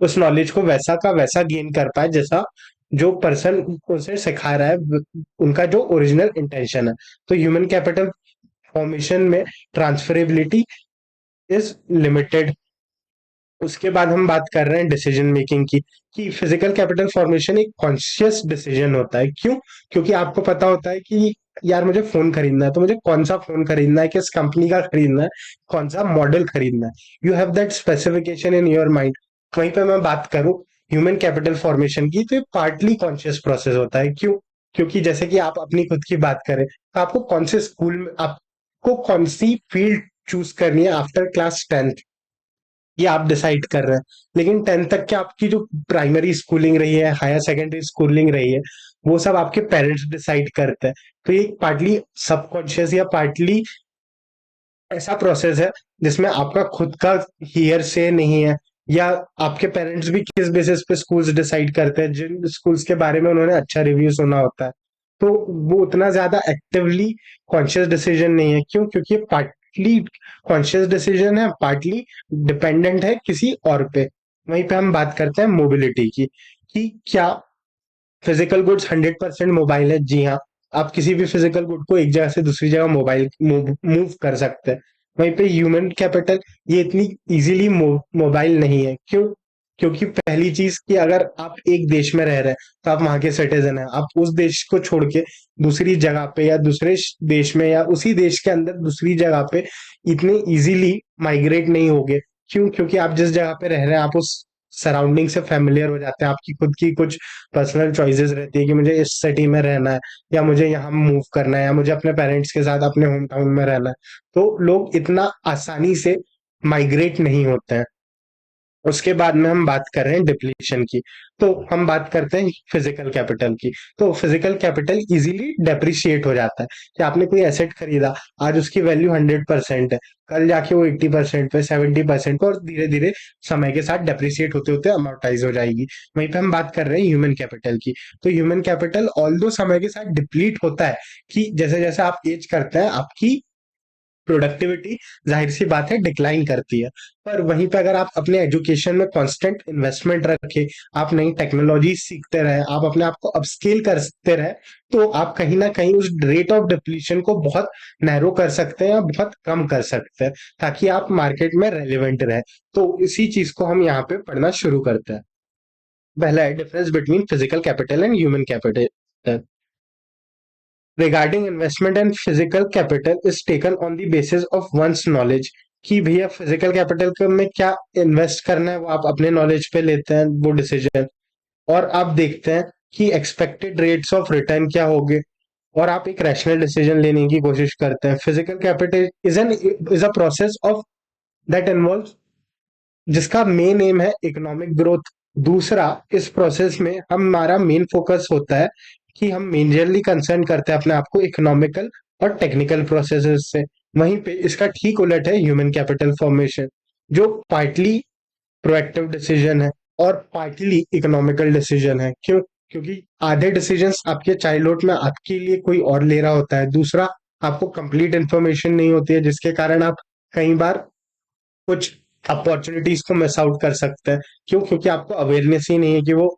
उस नॉलेज को वैसा का वैसा गेन कर पाए जैसा जो पर्सन उसे सिखा रहा है, उनका जो ओरिजिनल इंटेंशन है। तो ह्यूमन कैपिटल फॉर्मेशन में ट्रांसफरेबिलिटी इज लिमिटेड। उसके बाद हम बात कर रहे हैं डिसीजन मेकिंग की, कि फिजिकल कैपिटल फॉर्मेशन एक कॉन्शियस डिसीजन होता है। क्यों? क्योंकि आपको पता होता है कि यार मुझे फोन खरीदना है, तो मुझे कौन सा फोन खरीदना है, किस कंपनी का खरीदना है, कौन सा मॉडल खरीदना है। You have that specification in your mind. वहीं पे मैं बात करूं ह्यूमन कैपिटल फॉर्मेशन की, तो ये पार्टली कॉन्शियस प्रोसेस होता है। क्यों? क्योंकि जैसे कि आप अपनी खुद की बात करें तो आपको कौन से स्कूल में, आपको कौन सी फील्ड चूज करनी है आफ्टर क्लास 10th, ये आप डिसाइड कर रहे हैं। लेकिन 10th तक के आपकी जो प्राइमरी स्कूलिंग रही है, हायर सेकेंडरी स्कूलिंग रही है, वो सब आपके पेरेंट्स डिसाइड करते हैं। तो ये पार्टली सबकॉन्शियस या पार्टली ऐसा प्रोसेस है जिसमें आपका खुद का हियर से नहीं है, या आपके पेरेंट्स भी किस बेसिस पे स्कूल्स डिसाइड करते हैं, जिन स्कूल्स के बारे में उन्होंने अच्छा रिव्यू सुना होता है। तो वो उतना ज्यादा एक्टिवली कॉन्शियस डिसीजन नहीं है। क्यों? क्योंकि ये पार्टली कॉन्शियस डिसीजन है, पार्टली डिपेंडेंट है किसी और पे। वहीं पे हम बात करते हैं मोबिलिटी की, कि क्या फिजिकल गुड्स 100% मोबाइल है? जी हाँ। आप किसी भी फिजिकल गुड को एक जगह से दूसरी जगह मोबाइल मूव कर सकते हैं। वहीं पे ह्यूमन कैपिटल ये इतनी इजीली मोबाइल नहीं है। क्यों? क्योंकि पहली चीज कि अगर आप एक देश में रह रहे हैं तो आप वहां के सिटीजन हैं। आप उस देश को छोड़ के दूसरी जगह पे या दूसरे देश में या उसी देश के अंदर दूसरी जगह पे इतने इजीली माइग्रेट नहीं होगे। क्यों? क्योंकि आप जिस जगह पे रह रहे हैं आप उस सराउंडिंग से फेमिलियर हो जाते हैं। आपकी खुद की कुछ पर्सनल चॉइसेस रहती है कि मुझे इस सिटी में रहना है, या मुझे यहाँ मूव करना है, या मुझे अपने पेरेंट्स के साथ अपने होम टाउन में रहना है। तो लोग इतना आसानी से माइग्रेट नहीं होते हैं। उसके बाद में हम बात कर रहे हैं डिप्लीशन की। तो हम बात करते हैं फिजिकल कैपिटल की। तो फिजिकल कैपिटल इजीली डेप्रिशिएट हो जाता है, कि आपने कोई एसेट खरीदा, आज उसकी वैल्यू 100% है, कल जाके वो 80% पे, 70% पे, और धीरे धीरे समय के साथ डेप्रिशिएट होते होते अमोर्टाइज हो जाएगी। वहीं पे हम बात कर रहे हैं ह्यूमन कैपिटल की। तो ह्यूमन कैपिटल ऑल दो समय के साथ डिप्लीट होता है, कि जैसे जैसे आप एज करते हैं आपकी प्रोडक्टिविटी जाहिर सी बात है डिक्लाइन करती है। पर वहीं पे अगर आप अपने एजुकेशन में कांस्टेंट इन्वेस्टमेंट रखें, आप नई टेक्नोलॉजी सीखते रहे, आप अपने आप को अपस्किल करते रहे, तो आप कहीं ना कहीं उस रेट ऑफ डिप्लीशन को बहुत नैरो कर सकते हैं या बहुत कम कर सकते हैं, ताकि आप मार्केट में रेलिवेंट रहे। तो इसी चीज को हम यहाँ पे पढ़ना शुरू करते हैं। पहला है difference between physical capital and human capital. Regarding investment and physical capital is taken on the basis of one's knowledge, कि भैया फिजिकल कैपिटल में क्या इन्वेस्ट करना है वो आप अपने नॉलेज पे लेते हैं वो डिसीजन, और आप देखते हैं कि एक्सपेक्टेड रेट्स ऑफ रिटर्न क्या होंगे, और आप एक रैशनल डिसीजन लेने की कोशिश करते हैं। Physical capital is a process of that involve, जिसका मेन एम है इकोनॉमिक ग्रोथ। दूसरा, इस प्रोसेस में हमारा मेन फोकस होता है कि हम मेजरली कंसर्न करते हैं अपने आप को इकोनॉमिकल और टेक्निकल प्रोसेसेस से। वहीं पे इसका ठीक उलट है ह्यूमन कैपिटल फॉर्मेशन, जो पार्टली प्रोएक्टिव डिसीजन है और पार्टली इकोनॉमिकल डिसीजन है। क्यों? क्योंकि आधे डिसीजंस आपके चाइल्डहुड में आपके लिए कोई और ले रहा होता है, दूसरा आपको कंप्लीट इन्फॉर्मेशन नहीं होती है, जिसके कारण आप कई बार कुछ अपॉर्चुनिटीज को मिस आउट कर सकते हैं। क्यों? क्योंकि आपको अवेयरनेस ही नहीं है कि वो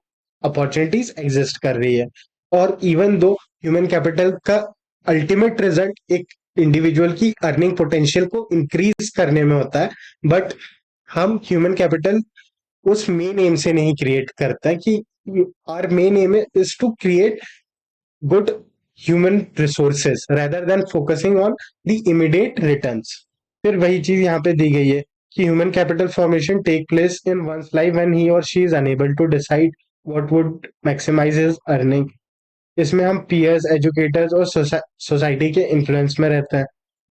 अपॉर्चुनिटीज एग्जिस्ट कर रही है। और इवन दो ह्यूमन कैपिटल का अल्टीमेट रिजल्ट एक इंडिविजुअल की अर्निंग पोटेंशियल को इंक्रीज करने में होता है, बट हम ह्यूमन कैपिटल उस मेन एम से नहीं क्रिएट करता है कि our main aim is to create good human resources rather than focusing on the immediate returns। फिर वही चीज यहाँ पे दी गई है कि human capital formation take place in one's life when he और she is unable to decide what would maximise his earning. इसमें हम पीयर्स, एजुकेटर्स और सोसाइटी के इन्फ्लुएंस में रहते हैं।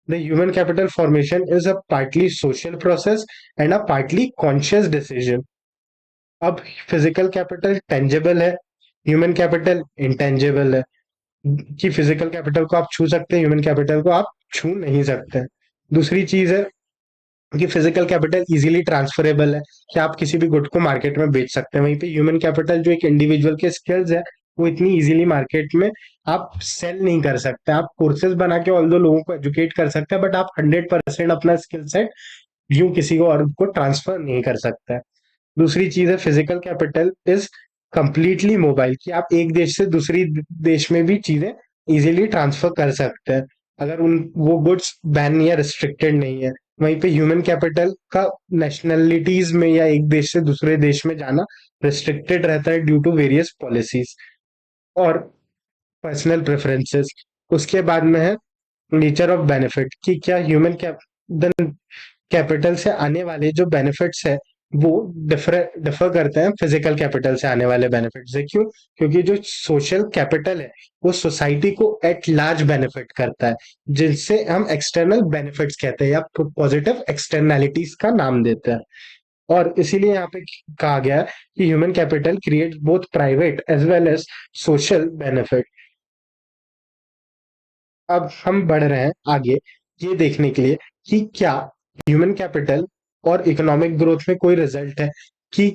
The human capital formation is a partly social process and a partly conscious decision. अब physical capital tangible है, human capital intangible है। कि फिजिकल कैपिटल को आप छू सकते हैं, ह्यूमन कैपिटल को आप छू नहीं सकते। दूसरी चीज है कि फिजिकल कैपिटल इजीली ट्रांसफरेबल है, कि आप किसी भी गुड को मार्केट में बेच सकते हैं। वहीं पे ह्यूमन कैपिटल जो एक इंडिविजुअल के स्किल्स है, वो इतनी इजीली मार्केट में आप सेल नहीं कर सकते। आप कोर्सेज बना के ऑल दो लोगों को एजुकेट कर सकते हैं, बट आप 100% अपना स्किल सेट यूं किसी को और को ट्रांसफर नहीं कर सकते। दूसरी चीज है physical capital is completely mobile, कि आप एक देश से दूसरी देश में भी चीजें इजीली ट्रांसफर कर सकते हैं, अगर उन वो गुड्स बैन या रिस्ट्रिक्टेड नहीं है। वहीं पे ह्यूमन कैपिटल का नेशनलिटीज में या एक देश से दूसरे देश में जाना रिस्ट्रिक्टेड रहता है ड्यू टू वेरियस पॉलिसीज और पर्सनल प्रेफरेंसेस। उसके बाद में है नेचर ऑफ बेनिफिट, कि क्या ह्यूमन कैपिटल से आने वाले जो बेनिफिट्स है वो डिफर डिफर करते हैं फिजिकल कैपिटल से आने वाले बेनिफिट से। क्यों? क्योंकि जो सोशल कैपिटल है वो सोसाइटी को एट लार्ज बेनिफिट करता है, जिनसे हम एक्सटर्नल बेनिफिट्स कहते हैं या पॉजिटिव एक्सटर्नैलिटीज का नाम देते हैं। और इसीलिए यहाँ पे कहा गया है कि human capital create both private as well as social benefit. अब हम बढ़ रहे हैं आगे ये देखने के लिए कि क्या ह्यूमन कैपिटल और इकोनॉमिक ग्रोथ में कोई रिजल्ट है कि।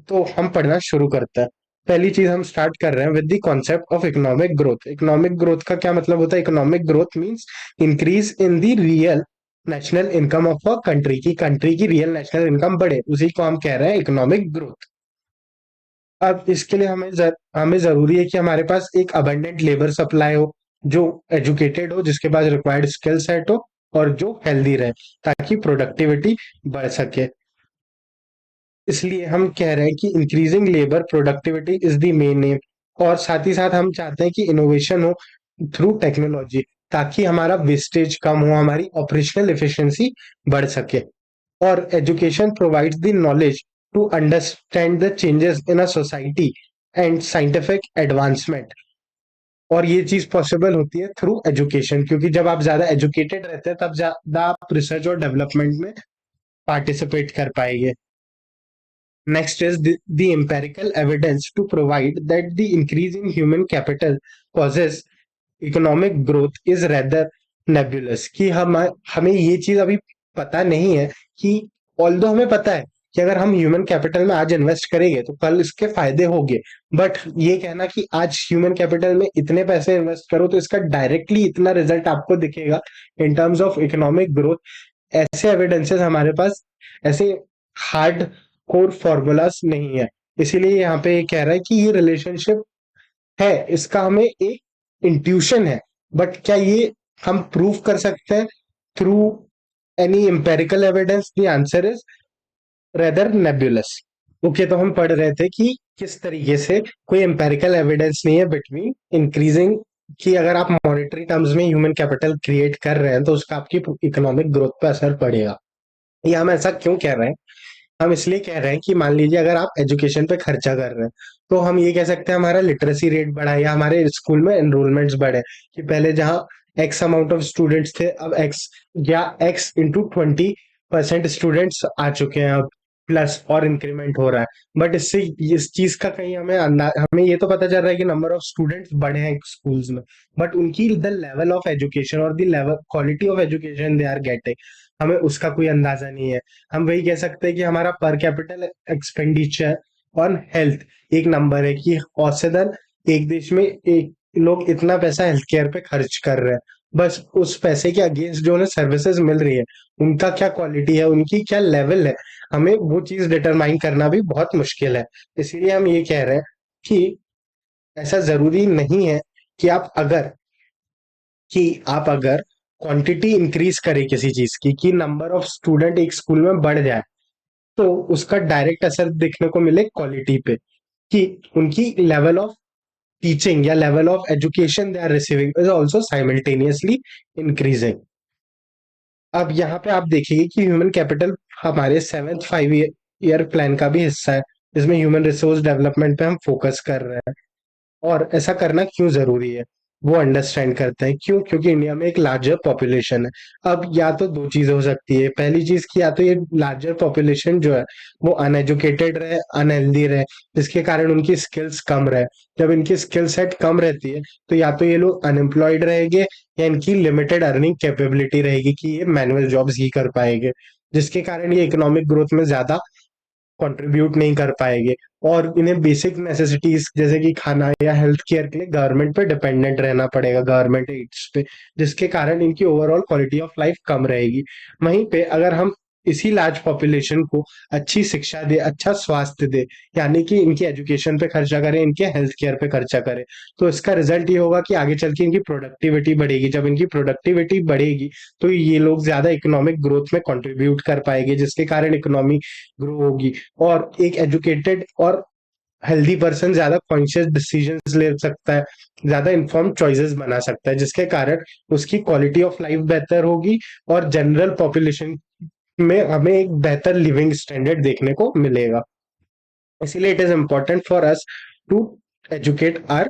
तो हम पढ़ना शुरू करते हैं। पहली चीज हम स्टार्ट कर रहे हैं with the concept of economic growth. Economic growth का क्या मतलब होता है? Economic growth means increase in the real national income of a country, की कंट्री की रियल नेशनल इनकम बढ़े, उसी को हम कह रहे हैं इकोनॉमिक ग्रोथ। अब इसके लिए हमें जरूरी है कि हमारे पास एक अबंडेंट लेबर सप्लाई हो, जो एजुकेटेड हो, जिसके पास रिक्वायर्ड स्किल सेट हो और जो हेल्दी रहे, ताकि प्रोडक्टिविटी बढ़ सके। इसलिए हम कह रहे हैं कि increasing labour productivity is the main M. और साथ ही साथ हम चाहते हैं कि इनोवेशन हो थ्रू टेक्नोलॉजी, ताकि हमारा वेस्टेज कम हो, हमारी ऑपरेशनल एफिशिएंसी बढ़ सके। और education provides the knowledge to understand the changes in a society and scientific advancement. और ये चीज पॉसिबल होती है थ्रू एजुकेशन, क्योंकि जब आप ज्यादा एजुकेटेड रहते हैं तब ज्यादा आप रिसर्च और डेवलपमेंट में पार्टिसिपेट कर पाएंगे। Next is the empirical evidence to provide that the increase in human capital causes economic growth is rather nebulous, कि हमें ये चीज अभी पता नहीं है कि ऑल्दो हमें पता है कि अगर हम ह्यूमन कैपिटल में आज इन्वेस्ट करेंगे तो कल इसके फायदे होंगे, बट ये कहना कि आज ह्यूमन कैपिटल में इतने पैसे इन्वेस्ट करो तो इसका डायरेक्टली इतना रिजल्ट आपको दिखेगा in terms of economic growth, ऐसे एविडेंसेस हमारे पास, ऐसे हार्ड कोर फॉर्मूलाज नहीं है। इसीलिए यहाँ पे ये कह रहा है कि ये रिलेशनशिप है, इसका हमें एक इंट्यूशन है, बट क्या ये हम प्रूव कर सकते हैं through any empirical evidence? The answer is rather नेबुलस। Okay, तो हम पढ़ रहे थे कि किस तरीके से कोई एम्पेरिकल एविडेंस नहीं है बिटवीन इंक्रीजिंग, कि अगर आप मॉनेटरी टर्म्स में ह्यूमन कैपिटल क्रिएट कर रहे हैं तो उसका आपकी इकोनॉमिक ग्रोथ पे असर पड़ेगा। ये हम ऐसा क्यों कह रहे हैं? हम इसलिए कह रहे हैं कि मान लीजिए अगर आप एजुकेशन पे खर्चा कर रहे हैं तो हम ये कह सकते हैं हमारा लिटरेसी रेट बढ़ा है या हमारे स्कूल में एनरोलमेंट्स बढ़े, कि पहले जहाँ एक्स अमाउंट ऑफ स्टूडेंट्स थे अब एक्स या एक्स इंटू 20% स्टूडेंट्स आ चुके हैं अब, प्लस और इंक्रीमेंट हो रहा है। बट इससे इस चीज का कहीं हमें ये तो पता चल रहा है कि नंबर ऑफ स्टूडेंट्स बढ़े हैं स्कूल्स में, बट उनकी द लेवल ऑफ एजुकेशन और the level quality of education they are getting, हमें उसका कोई अंदाजा नहीं है। हम वही कह सकते हैं कि हमारा पर कैपिटल एक्सपेंडिचर ऑन हेल्थ एक नंबर है, कि औसतन एक देश में एक लोग इतना पैसा हेल्थ केयर पे खर्च कर रहे हैं, बस उस पैसे के अगेंस्ट जो उन्हें सर्विसेज मिल रही है, उनका क्या क्वालिटी है, उनकी क्या लेवल है, हमें वो चीज डिटरमाइन करना भी बहुत मुश्किल है। इसीलिए हम ये कह रहे हैं कि ऐसा जरूरी नहीं है कि आप अगर क्वांटिटी इंक्रीज करें किसी चीज की, कि नंबर ऑफ स्टूडेंट एक स्कूल में बढ़ जाए, तो उसका डायरेक्ट असर देखने को मिले क्वालिटी पे, कि उनकी लेवल ऑफ टीचिंग या level of education they are receiving is also simultaneously increasing. अब यहाँ पे आप देखेंगे कि ह्यूमन कैपिटल हमारे सेवेंथ 5 ईयर प्लान का भी हिस्सा है, जिसमें ह्यूमन रिसोर्स डेवलपमेंट पे हम फोकस कर रहे हैं। और ऐसा करना क्यों जरूरी है, वो अंडरस्टैंड करते हैं। क्यों? क्योंकि इंडिया में एक लार्जर पॉपुलेशन है। अब या तो दो चीजें हो सकती है। पहली चीज कि या तो ये लार्जर पॉपुलेशन जो है वो अनएजुकेटेड रहे, अनहेल्दी रहे, जिसके कारण उनकी स्किल्स कम रहे। जब इनकी स्किल सेट कम रहती है, तो या तो ये लोग अनएम्प्लॉयड रहेंगे, या इनकी लिमिटेड अर्निंग कैपेबिलिटी रहेगी कि ये मैनुअल जॉब्स ही कर पाएंगे, जिसके कारण ये इकोनॉमिक ग्रोथ में ज्यादा कंट्रीब्यूट नहीं कर पाएंगे। और इन्हें बेसिक नेसेसिटीज जैसे कि खाना या हेल्थ केयर के लिए गवर्नमेंट पे डिपेंडेंट रहना पड़ेगा, गवर्नमेंट एड्स पे, जिसके कारण इनकी ओवरऑल क्वालिटी ऑफ लाइफ कम रहेगी। वहीं पे अगर हम इसी लार्ज पॉपुलेशन को अच्छी शिक्षा दे, अच्छा स्वास्थ्य दे, यानी कि इनकी एजुकेशन पे खर्चा करें, इनके हेल्थ केयर पे खर्चा करें, तो इसका रिजल्ट ये होगा कि आगे चल के इनकी प्रोडक्टिविटी बढ़ेगी। जब इनकी प्रोडक्टिविटी बढ़ेगी, तो ये लोग ज्यादा इकोनॉमिक ग्रोथ में कंट्रीब्यूट कर पाएंगे, जिसके कारण इकोनॉमी ग्रो होगी। और एक एजुकेटेड और हेल्दी पर्सन ज्यादा कॉन्शियस डिसीजंस ले सकता है, ज्यादा इन्फॉर्म्ड चॉइसेस बना सकता है, जिसके कारण उसकी क्वालिटी ऑफ लाइफ बेहतर होगी, और जनरल पॉपुलेशन में हमें एक बेहतर लिविंग स्टैंडर्ड देखने को मिलेगा। इसीलिए it is important for us to educate our,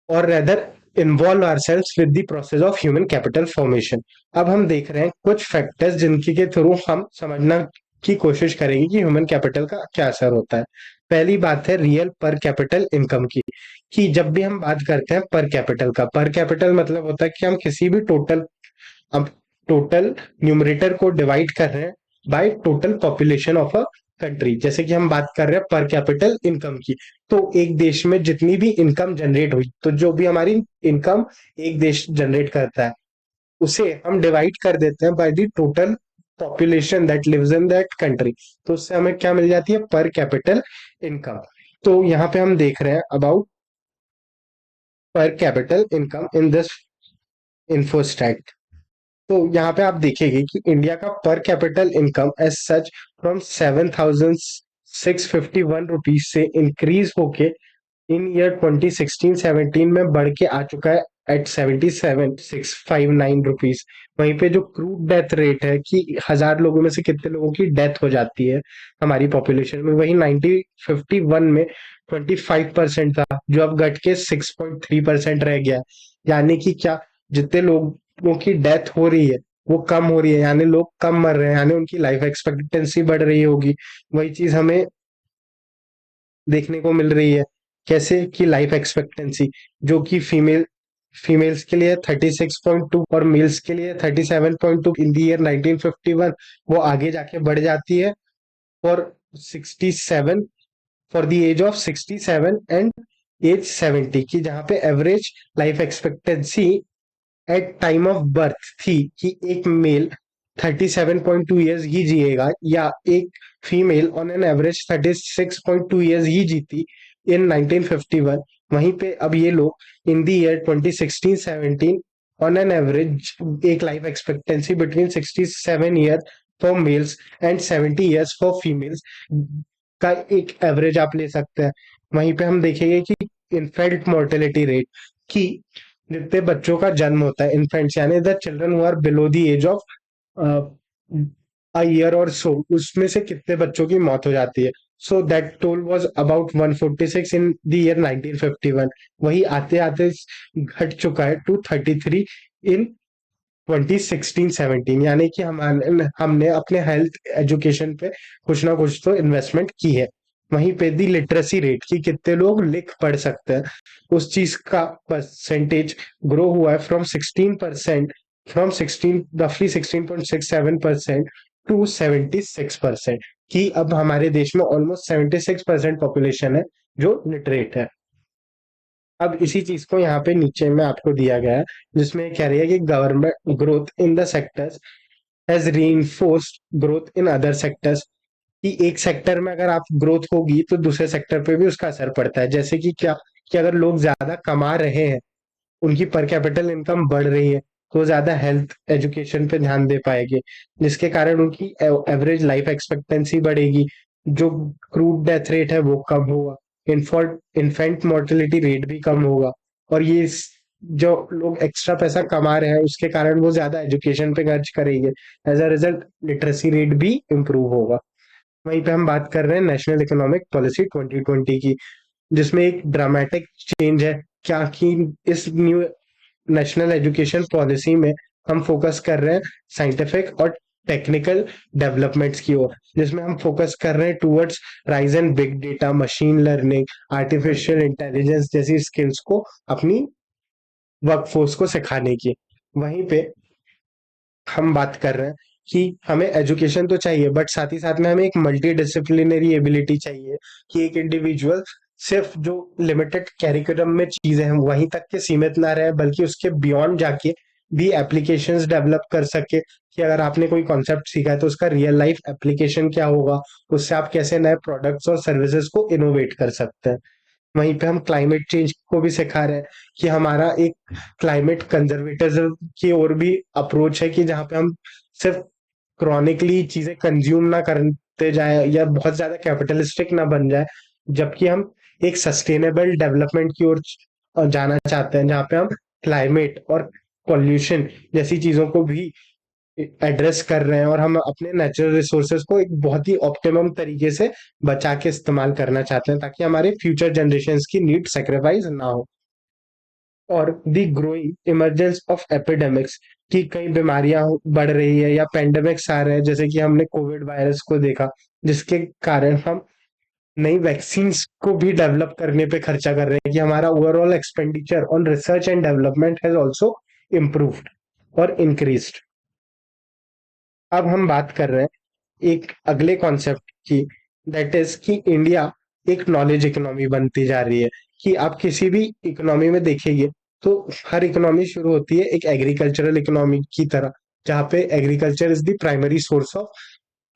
और rather involve ourselves with the process of human capital formation. अब हम देख रहे हैं कुछ फैक्टर्स जिनकी के थ्रू हम समझना की कोशिश करेंगे कि ह्यूमन कैपिटल का क्या असर होता है। पहली बात है रियल पर कैपिटल इनकम की, कि जब भी हम बात करते हैं पर कैपिटल का, पर कैपिटल मतलब होता है कि हम किसी भी टोटल, अब टोटल न्यूमरेटर को डिवाइड कर रहे हैं by total population of a country. जैसे कि हम बात कर रहे हैं पर कैपिटल इनकम की, तो एक देश में जितनी भी इनकम जनरेट हुई, तो जो भी हमारी इनकम एक देश जनरेट करता है, उसे हम डिवाइड कर देते हैं by the total population that lives in that country. तो उससे हमें क्या मिल जाती है? पर कैपिटल इनकम। तो यहाँ पे हम देख रहे हैं about per capital income in this infostat. तो यहाँ पे आप देखेंगे कि इंडिया का per capital income as such from 7,651 rupees से इंक्रीज होके इन ईयर 2016-17 में बढ़ के आ चुका है एट 77,659 रुपीज। वहीं पे जो क्रूड डेथ रेट है, कि 1,000 लोगों में से कितने लोगों की डेथ हो जाती है हमारी पॉपुलेशन में, वही 1951 में 25% था, जो अब घट के 6.3% रह गया है। यानी कि क्या, जितने लोगों की डेथ हो रही है वो कम हो रही है, यानी लोग कम मर रहे हैं, यानी उनकी लाइफ एक्सपेक्टेंसी बढ़ रही होगी। वही चीज हमें देखने को मिल रही है। कैसे? कि लाइफ एक्सपेक्टेंसी जो कि फीमेल्स के लिए 36.2 और मेल्स के लिए 37.2 इन द ईयर 1951, वो आगे जाके बढ़ जाती है for 67, for the age of 67 and age 70, की जहाँ पे average life expectancy at time of birth थी कि एक मेल 37.2 ईयर्स ही जिएगा, या एक female on an average 36.2 years ही जीती इन 1951। वहीं पे अब ये लोग in the year 2016-17 on an average एक life expectancy between 67 year for males and 70 years for females का एक एवरेज आप ले सकते हैं। वहीं पे हम देखेंगे कि इन्फेंट मोर्टेलिटी रेट, कि जितने बच्चों का जन्म होता है, इन्फेंट्स यानी the children who are below the age of a year और सो, उसमें से कितने बच्चों की मौत हो जाती है। So that toll was about 146 in the year 1951। वही आते आते घट चुका है टू 33 इन 2016-17। यानी कि हमने अपने हेल्थ एजुकेशन पे कुछ ना कुछ तो इन्वेस्टमेंट की है। वहीं पे दी लिटरेसी रेट, कि कितने लोग लिख पढ़ सकते हैं, उस चीज का परसेंटेज ग्रो हुआ है फ्रॉम 16%, फ्रॉम 16 रफली 16.67% टू 76%, कि अब हमारे देश में ऑलमोस्ट 76% पॉपुलेशन है जो लिटरेट है। अब इसी चीज को यहाँ पे नीचे में आपको दिया गया है, जिसमें कह रही है कि government growth in the sectors has reinforced growth in other sectors. कि एक सेक्टर में अगर आप ग्रोथ होगी तो दूसरे सेक्टर पे भी उसका असर पड़ता है। जैसे कि क्या, कि अगर लोग ज्यादा कमा रहे हैं, उनकी पर कैपिटल इनकम बढ़ रही है, तो वो ज्यादा हेल्थ एजुकेशन पे ध्यान दे पाएंगे, जिसके कारण उनकी एवरेज लाइफ एक्सपेक्टेंसी बढ़ेगी, जो क्रूड डेथ रेट है वो कम होगा, इन्फेंट मोर्टेलिटी रेट भी कम होगा। और जो लोग एक्स्ट्रा पैसा कमा रहे हैं उसके कारण वो ज्यादा एजुकेशन पे खर्च करेंगे, as a result literacy rate भी इम्प्रूव होगा। वहीं पे हम बात कर रहे हैं नेशनल इकोनॉमिक पॉलिसी 2020 की, जिसमें एक ड्रामेटिक चेंज है। क्या कि इस न्यू नेशनल एजुकेशन पॉलिसी में हम फोकस कर रहे हैं साइंटिफिक और टेक्निकल डेवलपमेंट्स की ओर, जिसमें हम फोकस कर रहे हैं towards rise in big data, machine learning, artificial intelligence जैसी स्किल्स को अपनी वर्कफोर्स को सिखाने की। वहीं पे हम बात कर रहे हैं कि हमें एजुकेशन तो चाहिए, बट साथ ही साथ में हमें एक मल्टी डिसिप्लिनरी एबिलिटी चाहिए, कि एक इंडिविजुअल सिर्फ जो लिमिटेड कैरिकुलम में चीजें हैं वहीं तक के सीमित ना रहे, बल्कि उसके बियॉन्ड जाके भी एप्लीकेशंस डेवलप कर सके। कि अगर आपने कोई कॉन्सेप्ट सीखा है तो उसका रियल लाइफ एप्लीकेशन क्या होगा, उससे आप कैसे नए प्रोडक्ट्स और सर्विसेज को इनोवेट कर सकते हैं। वहीं पे हम क्लाइमेट चेंज को भी सिखा रहे हैं, कि हमारा एक क्लाइमेट कंजर्वेटिज्म की ओर भी अप्रोच है, कि जहाँ पे हम सिर्फ क्रॉनिकली चीजें कंज्यूम ना करते जाए या बहुत ज्यादा कैपिटलिस्टिक ना बन जाए, जबकि हम एक सस्टेनेबल डेवलपमेंट की ओर जाना चाहते हैं, जहाँ पे हम क्लाइमेट और पॉल्यूशन जैसी चीजों को भी एड्रेस कर रहे हैं, और हम अपने नेचुरल रिसोर्सेज को एक बहुत ही ऑप्टिमम तरीके से बचा के इस्तेमाल करना चाहते हैं, ताकि हमारे फ्यूचर जनरेशन्स की नीड सेक्रीफाइस ना हो। और the growing emergence of epidemics, की कई बीमारियां बढ़ रही है या पेंडेमिक्स आ रहे हैं, जैसे कि हमने कोविड वायरस को देखा, जिसके कारण हम नई वैक्सीन्स को भी डेवलप करने पे खर्चा कर रहे हैं, कि हमारा overall expenditure on research and development has also improved और इंक्रीज्ड। अब हम बात कर रहे हैं एक अगले कॉन्सेप्ट की, दैट इज कि इंडिया एक नॉलेज इकोनॉमी बनती जा रही है। कि आप किसी भी इकोनॉमी में देखेंगे तो हर इकोनॉमी शुरू होती है एक एग्रीकल्चरल इकोनॉमी की तरह, जहाँ पे agriculture is the primary source of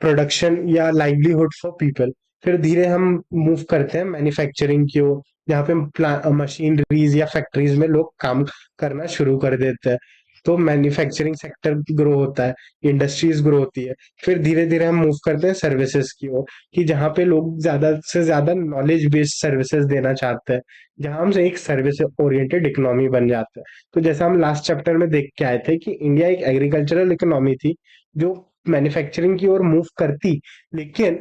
production या लाइवलीहुड फॉर पीपल। फिर धीरे हम मूव करते हैं मैन्युफैक्चरिंग की ओर, जहाँ पे मशीनरीज या फैक्ट्रीज में लोग काम करना शुरू कर देते हैं। तो मैन्युफैक्चरिंग सेक्टर ग्रो होता है, इंडस्ट्रीज ग्रो होती है। फिर धीरे धीरे हम मूव करते हैं सर्विसेज की ओर, कि जहाँ पे लोग ज्यादा से ज्यादा नॉलेज बेस्ड सर्विसेज देना चाहते हैं, जहाँ हम एक सर्विस ओरिएंटेड इकोनॉमी बन जाते हैं। तो जैसा हम लास्ट चैप्टर में देख के आए थे कि इंडिया एक एग्रीकल्चरल इकोनॉमी थी जो मैन्युफैक्चरिंग की ओर मूव करती, लेकिन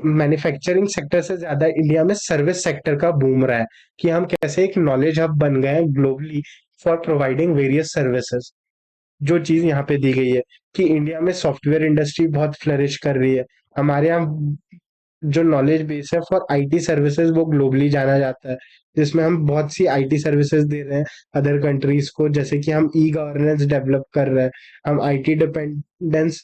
मैन्युफैक्चरिंग सेक्टर से ज्यादा इंडिया में सर्विस सेक्टर का बूम रहा है, कि हम कैसे एक नॉलेज हब बन गए हैं globally for providing various services. जो चीज यहाँ पे दी गई है कि इंडिया में सॉफ्टवेयर इंडस्ट्री बहुत फ्लरिश कर रही है, हमारे यहाँ जो नॉलेज बेस है फॉर आईटी सर्विसेज वो ग्लोबली जाना जाता है, जिसमें हम बहुत सी आईटी सर्विसेज दे रहे हैं अदर कंट्रीज को, जैसे कि हम ई गवर्नेंस डेवलप कर रहे हैं, हम IT dependence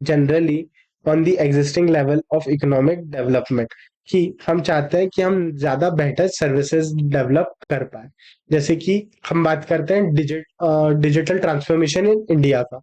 generally on the existing level of economic development, कि हम चाहते हैं कि हम ज्यादा बेटर सर्विसेज डेवलप कर पाए। जैसे कि हम बात करते हैं डिजिटल ट्रांसफॉर्मेशन इन इंडिया का,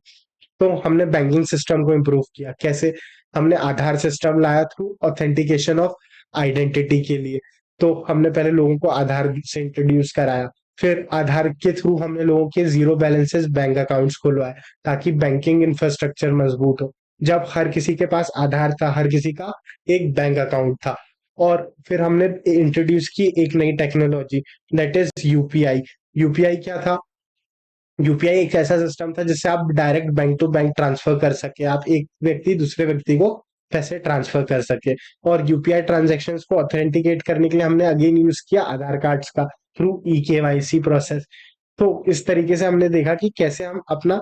तो हमने बैंकिंग सिस्टम को इम्प्रूव किया कैसे, हमने आधार सिस्टम लाया थ्रू ऑथेंटिकेशन ऑफ आइडेंटिटी के लिए। तो हमने पहले लोगों को आधार से इंट्रोड्यूस कराया, फिर आधार के थ्रू हमने लोगों के जीरो बैलेंसेस बैंक अकाउंट्स खुलवाए, ताकि बैंकिंग इंफ्रास्ट्रक्चर मजबूत हो। जब हर किसी के पास आधार था, हर किसी का एक बैंक अकाउंट था। और फिर हमने इंट्रोड्यूस की एक नई technology, that is UPI. UPI क्या था? यूपीआई एक ऐसा सिस्टम था जिससे आप direct bank to bank transfer कर सके, आप एक व्यक्ति दूसरे व्यक्ति को पैसे ट्रांसफर कर सके। और यूपीआई ट्रांजैक्शंस को ऑथेंटिकेट करने के लिए हमने अगेन यूज किया आधार कार्ड्स का थ्रू ई केवाईसी प्रोसेस। तो इस तरीके से हमने देखा कि कैसे हम अपना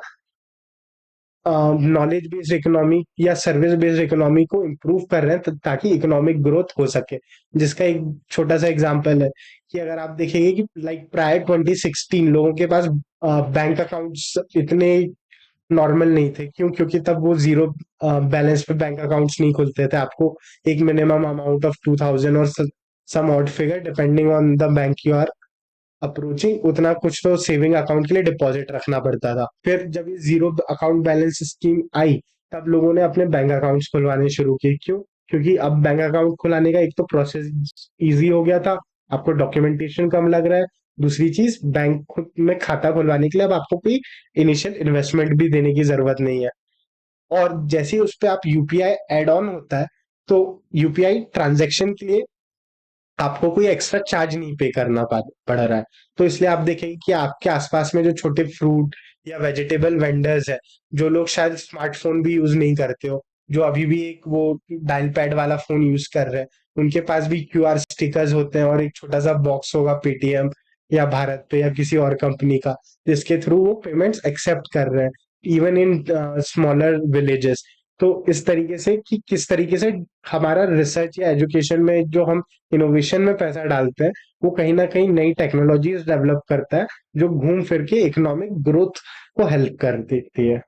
नॉलेज बेस्ड इकोनॉमी या सर्विस बेस्ड इकोनॉमी को इम्प्रूव कर रहे हैं, ताकि इकोनॉमिक ग्रोथ हो सके। जिसका एक छोटा सा एग्जांपल है कि अगर आप देखेंगे कि लाइक प्रायर 2016 लोगों के पास बैंक अकाउंट्स इतने नॉर्मल नहीं थे। क्यों? क्योंकि तब वो जीरो बैलेंस पे बैंक अकाउंट्स नहीं खुलते थे, आपको एक मिनिमम अमाउंट ऑफ 2000 और some odd figure depending on the bank you are approaching उतना कुछ तो सेविंग अकाउंट के लिए डिपॉजिट रखना पड़ता था। फिर जब ये जीरो अकाउंट बैलेंस स्कीम आई, तब लोगों ने अपने बैंक अकाउंट्स खुलवाने शुरू किए। क्यों? क्योंकि अब बैंक अकाउंट खुलाने का एक तो प्रोसेस इजी हो गया था, आपको डॉक्यूमेंटेशन कम लग रहा है। दूसरी चीज, बैंक में खाता खुलवाने के लिए अब आपको कोई इनिशियल इन्वेस्टमेंट भी देने की जरूरत नहीं है। और जैसे ही उस पे आप यूपीआई एड ऑन होता है, तो यूपीआई ट्रांजैक्शन के लिए आपको कोई एक्स्ट्रा चार्ज नहीं पे करना पड़ रहा है। तो इसलिए आप देखेंगे कि आपके आसपास में जो छोटे फ्रूट या वेजिटेबल वेंडर्स है, जो लोग शायद स्मार्टफोन भी यूज नहीं करते हो, जो अभी भी एक वो डायल पैड वाला फोन यूज कर रहे हैं, उनके पास भी क्यूआर स्टिकर्स होते हैं और एक छोटा सा बॉक्स होगा पेटीएम या भारत पे या किसी और कंपनी का, जिसके थ्रू वो पेमेंट्स एक्सेप्ट कर रहे हैं, इवन इन स्मॉलर विलेजेस। तो इस तरीके से कि किस तरीके से हमारा रिसर्च या एजुकेशन में जो हम इनोवेशन में पैसा डालते हैं, वो कहीं ना कहीं नई टेक्नोलॉजीज डेवलप करता है, जो घूम फिर के इकोनॉमिक ग्रोथ को हेल्प कर देती है।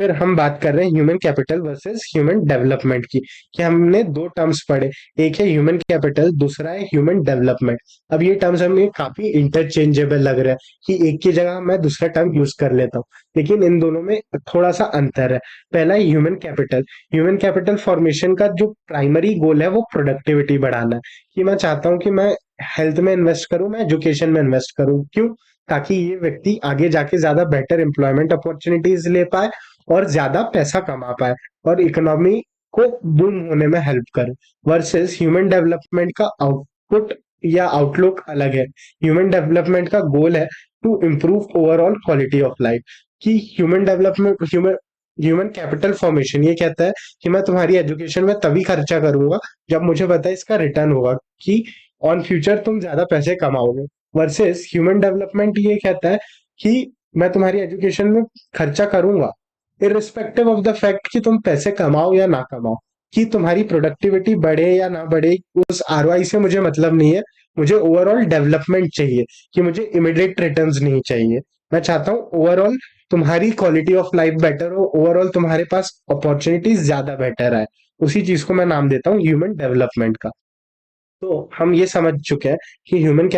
फिर हम बात कर रहे हैं human capital versus human development की, कि हमने दो टर्म्स पढ़े। एक है ह्यूमन कैपिटल, दूसरा है ह्यूमन डेवलपमेंट। अब ये टर्म्स हमें काफी इंटरचेंजेबल लग रहा है, कि एक की जगह मैं दूसरा टर्म यूज कर लेता हूँ, लेकिन इन दोनों में थोड़ा सा अंतर है। पहला है human capital. Human capital formation का जो प्राइमरी गोल है वो प्रोडक्टिविटी बढ़ाना है। कि मैं चाहता हूँ कि मैं हेल्थ में इन्वेस्ट करूँ, मैं एजुकेशन में इन्वेस्ट करूँ। क्यों? ताकि ये व्यक्ति आगे जाके ज्यादा बेटर एम्प्लॉयमेंट अपॉर्चुनिटीज ले पाए और ज्यादा पैसा कमा पाए और इकोनॉमी को बूम होने में हेल्प करे। वर्सेस ह्यूमन डेवलपमेंट का आउटपुट या आउटलुक अलग है। ह्यूमन डेवलपमेंट का गोल है to improve overall quality of life. कि ह्यूमन कैपिटल फॉर्मेशन ये कहता है कि मैं तुम्हारी एजुकेशन में तभी खर्चा करूंगा जब मुझे पता है इसका रिटर्न होगा, कि ऑन फ्यूचर तुम ज्यादा पैसे कमाओगे। वर्सेस ह्यूमन डेवलपमेंट ये कहता है कि मैं तुम्हारी एजुकेशन में खर्चा करूंगा इरिस्पेक्टिव ऑफ द फैक्ट कि तुम पैसे कमाओ या ना कमाओ, कि तुम्हारी प्रोडक्टिविटी बढ़े या ना बढ़े, उस आरओआई से मुझे मतलब नहीं है। मुझे ओवरऑल डेवलपमेंट चाहिए, कि मुझे इमिडिएट रिटर्न्स नहीं चाहिए। मैं चाहता हूँ ओवरऑल तुम्हारी क्वालिटी ऑफ लाइफ बेटर हो, ओवरऑल तुम्हारे पास अपॉर्चुनिटीज ज्यादा बेटर आए। उसी चीज को मैं नाम देता हूँ ह्यूमन डेवलपमेंट का। तो हम ये समझ चुके हैं कि ह्यूमन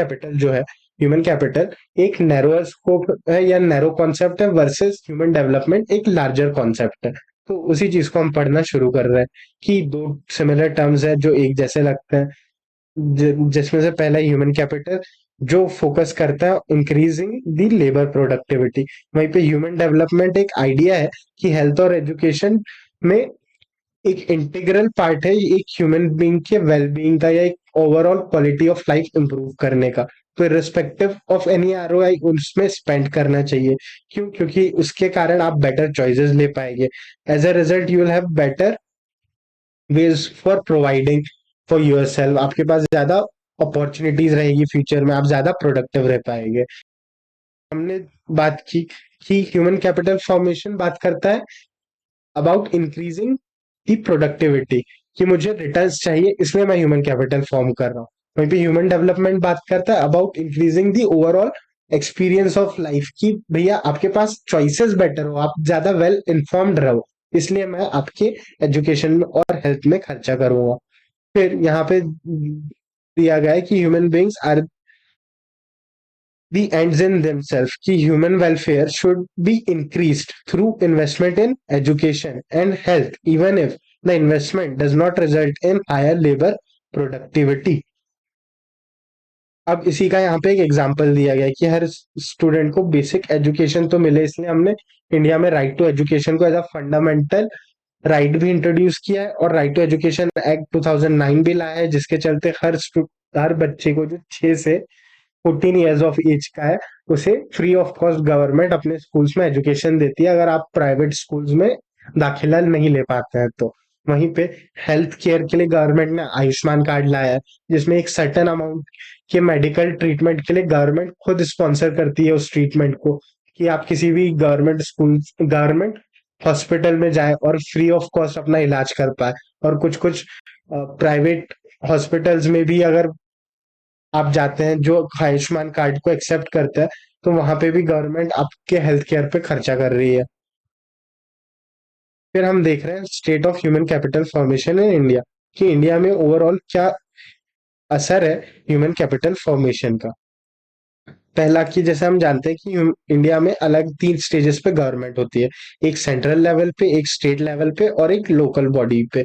कैपिटल एक नैरो स्कोप है या नैरो कॉन्सेप्ट है, वर्सेस ह्यूमन डेवलपमेंट एक लार्जर कॉन्सेप्ट है। तो उसी चीज को हम पढ़ना शुरू कर रहे हैं, कि दो सिमिलर टर्म्स है जो एक जैसे लगते हैं। जिसमें से पहला ह्यूमन कैपिटल, जो फोकस करता है इंक्रीजिंग द लेबर प्रोडक्टिविटी। वहीं पे ह्यूमन डेवलपमेंट एक आइडिया है कि हेल्थ और एजुकेशन में एक इंटीग्रल पार्ट है एक ह्यूमन बीइंग के वेलबीइंग का, या एक overall quality of life improve करने का। तो रिस्पेक्टिव ऑफ एनी आरओआई उसमें स्पेंड करना चाहिए। क्यों? क्योंकि उसके कारण आप बेटर चॉइसेस ले पाएंगे। As a result you will have better wage for providing for yourself. आपके पास ज्यादा अपॉर्चुनिटीज रहेगी फ्यूचर में, आप ज्यादा प्रोडक्टिव रह पाएंगे। हमने बात की कि ह्यूमन कैपिटल फॉर्मेशन बात करता है अबाउट इंक्रीजिंग दी प्रोडक्टिविटी, कि मुझे रिटर्न्स चाहिए इसलिए मैं ह्यूमन कैपिटल फॉर्म कर रहा हूँ। वहीं पे ह्यूमन डेवलपमेंट बात करता है about increasing the overall experience of life, की भैया आपके पास चॉइसेस बेटर हो, आप ज्यादा वेल इन्फॉर्म्ड रहो, इसलिए मैं आपके एजुकेशन में और हेल्थ में खर्चा करूंगा। फिर यहाँ पे दिया गया है कि human beings are the ends in themselves, कि human welfare should be increased through investment in education and health, even if the investment does not result in higher labor productivity। अब इसी का यहाँ पे एक एग्जांपल दिया गया है कि हर स्टूडेंट को बेसिक एजुकेशन तो मिले, इसलिए हमने इंडिया में राइट टू एजुकेशन को एज अ फंडामेंटल राइट भी इंट्रोड्यूस किया है, और राइट टू एजुकेशन एक्ट 2009 भी लाया है, जिसके चलते हर बच्चे को जो 6 से 14 ईयर्स ऑफ एज का है, उसे फ्री ऑफ कॉस्ट गवर्नमेंट अपने स्कूल्स में एजुकेशन देती है, अगर आप प्राइवेट स्कूल्स में दाखिला नहीं ले पाते हैं तो। वहीं पे हेल्थ केयर के लिए गवर्नमेंट ने आयुष्मान कार्ड लाया है, जिसमें एक सर्टेन अमाउंट के मेडिकल ट्रीटमेंट के लिए गवर्नमेंट खुद स्पॉन्सर करती है उस ट्रीटमेंट को, कि आप किसी भी गवर्नमेंट हॉस्पिटल में जाए और फ्री ऑफ कॉस्ट अपना इलाज कर पाए। और कुछ कुछ प्राइवेट हॉस्पिटल्स में भी अगर आप जाते हैं जो आयुष्मान कार्ड को एक्सेप्ट करते हैं, तो वहां पे भी गवर्नमेंट आपके हेल्थ केयर पे खर्चा कर रही है। फिर हम देख रहे हैं state of human capital formation in India, कि इंडिया में ओवरऑल क्या असर है ह्यूमन कैपिटल फॉर्मेशन का। पहला कि जैसे हम जानते हैं कि इंडिया में अलग 3 स्टेजेस पे गवर्नमेंट होती है। एक सेंट्रल लेवल पे, एक स्टेट लेवल पे और एक लोकल बॉडी पे।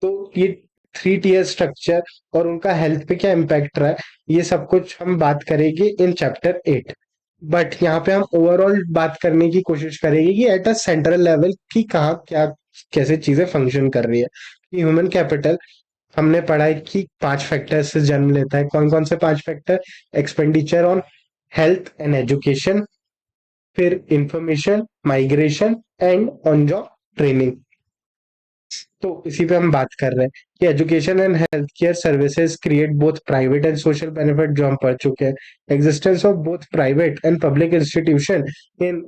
तो ये 3 टियर स्ट्रक्चर और उनका हेल्थ पे क्या इम्पैक्ट रहा है, ये सब कुछ हम बात करेंगे इन चैप्टर 8। बट यहाँ पे हम ओवरऑल बात करने की कोशिश करेंगे कि एट अ सेंट्रल लेवल की कहाँ क्या कैसे चीजें फंक्शन कर रही है। ह्यूमन कैपिटल हमने पढ़ा है कि 5 फैक्टर से जन्म लेता है। कौन कौन से 5 factor? Expenditure on health and education, फिर information, migration and on job training. तो इसी पे हम बात कर रहे हैं कि education and health care services create both private and social benefit, जो हम पढ़ चुके हैं। Existence of both private and public institution in